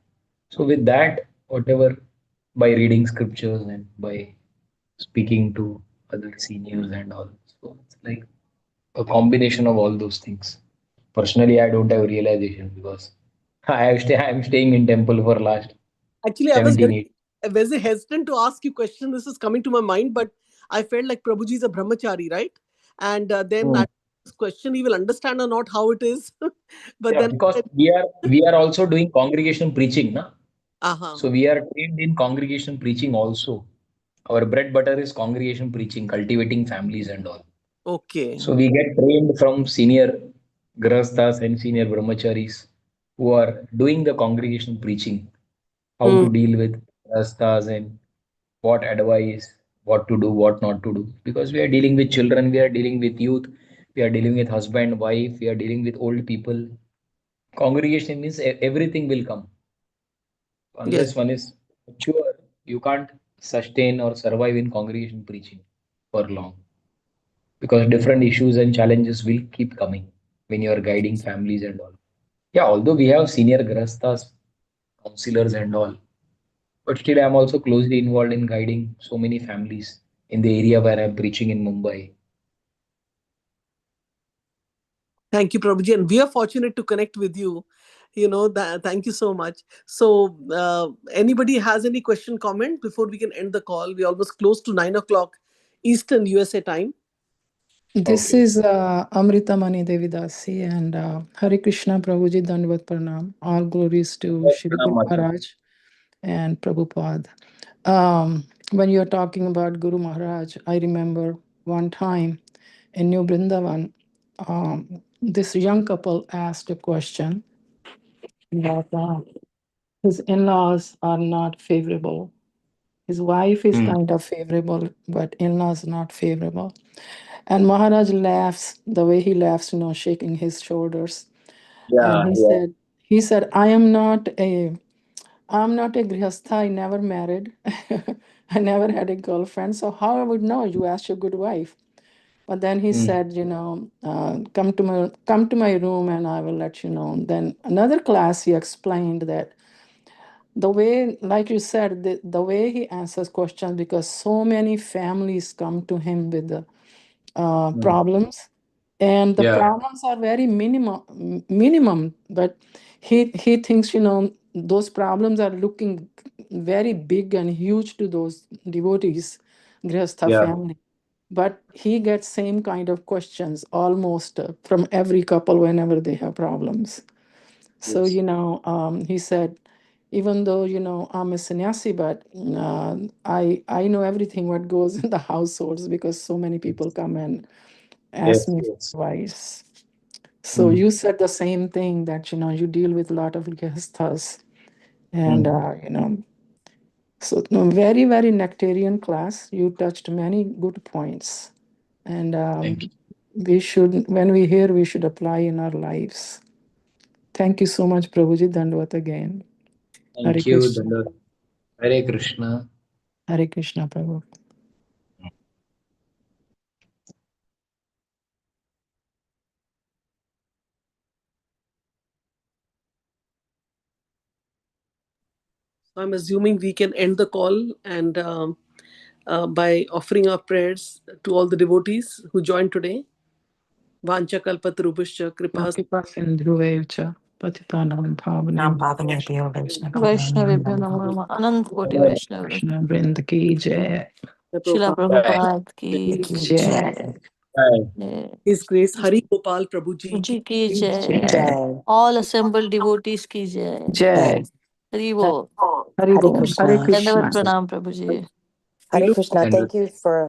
So with that, whatever by reading scriptures and by speaking to other seniors and all. So it's like a combination of all those things. Personally, I don't have realization because I am staying in temple for last Actually, I was 17, very, 18. very hesitant to ask you question. This is coming to my mind, but I felt like Prabhuji is a brahmachari, right? And then Hmm. I this question he will understand or not how it is. But Yeah, then I because said, we are also doing congregation preaching, na? aha, So we are trained in congregation preaching also. Our bread butter is congregation preaching, cultivating families and all. okay. So we get trained from senior grahasthas and senior brahmacharis who are doing the congregation preaching, how Hmm. to deal with grahasthas and what advice, what to do, what not to do. Because we are dealing with children, we are dealing with youth, we are dealing with husband, wife, we are dealing with old people. Congregation means everything will come. Yes, Unless one is mature, you can't sustain or survive in congregation preaching for long because different issues and challenges will keep coming when you are guiding families and all. Yeah, although we have senior grastas, counselors and all, but still I'm also closely involved in guiding so many families in the area where I'm preaching in Mumbai. thank you, Prabhuji, and we are fortunate to connect with you. You know that. Thank you so much. So, anybody has any question, comment before we can end the call? We almost close to 9 o'clock Eastern USA time. This Okay. is Amrita Mani Devidasi and Hare Krishna Prabhuji Dandavat Pranam. All glories to Yes, Shri Pranam Guru Mataji. Maharaj and Prabhupada. When you're talking about Guru Maharaj, I remember one time in New Brindavan, this young couple asked a question that his in-laws are not favorable. His wife is Hmm. kind of favorable, but in-laws not favorable. And Maharaj laughs the way he laughs, shaking his shoulders. And Yeah, yeah. he said, I'm not a grihastha. I never married. I never had a girlfriend. So how I would know? You asked your good wife. But then he Hmm. said, come to my room and I will let you know. Then another class he explained that the way, like you said, the way he answers questions, because so many families come to him with the Hmm. problems, and the Yeah, problems are very minimum, but he thinks those problems are looking very big and huge to those devotees, grihastha yeah. family. But he gets same kind of questions almost from every couple whenever they have problems. So, Yes. he said, even though, I'm a sannyasi, but I know everything what goes in the households, because so many people come and ask Yes, me for yes. advice. So Hmm. you said the same thing, that, you deal with a lot of grihasthas. And, Hmm. so no, very, very nectarian class. You touched many good points. And Thank you. when we hear, we should apply in our lives. Thank you so much, Prabhuji. Dandavad again. Hare Thank you, Krishna. Danda. Hare Krishna. Hare Krishna, Prabhu. I'm assuming we can end the call and by offering our prayers to all the devotees who joined today. Vancha kalpatarubhascha kripa Sindhuvecha Patitanam Nam Bhavanam Bhavanebhyo Vaishnavibhyo Vaishnava. Namo Namah. Anant Koti Vaishnava. Krishna Vrinda Ki Jai. Srila Jai. Prabhupada ki Jai. jai. His Grace Hari Gopal Prabhuji Ji ki ki jai. Jai. All assembled devotees ki jai. Jai. Jai. Hari Bol. Hari Hare Bol. Hare Krishna. Dandavat Krishna. pranam Prabhuji. we Hare look Krishna. And Thank you for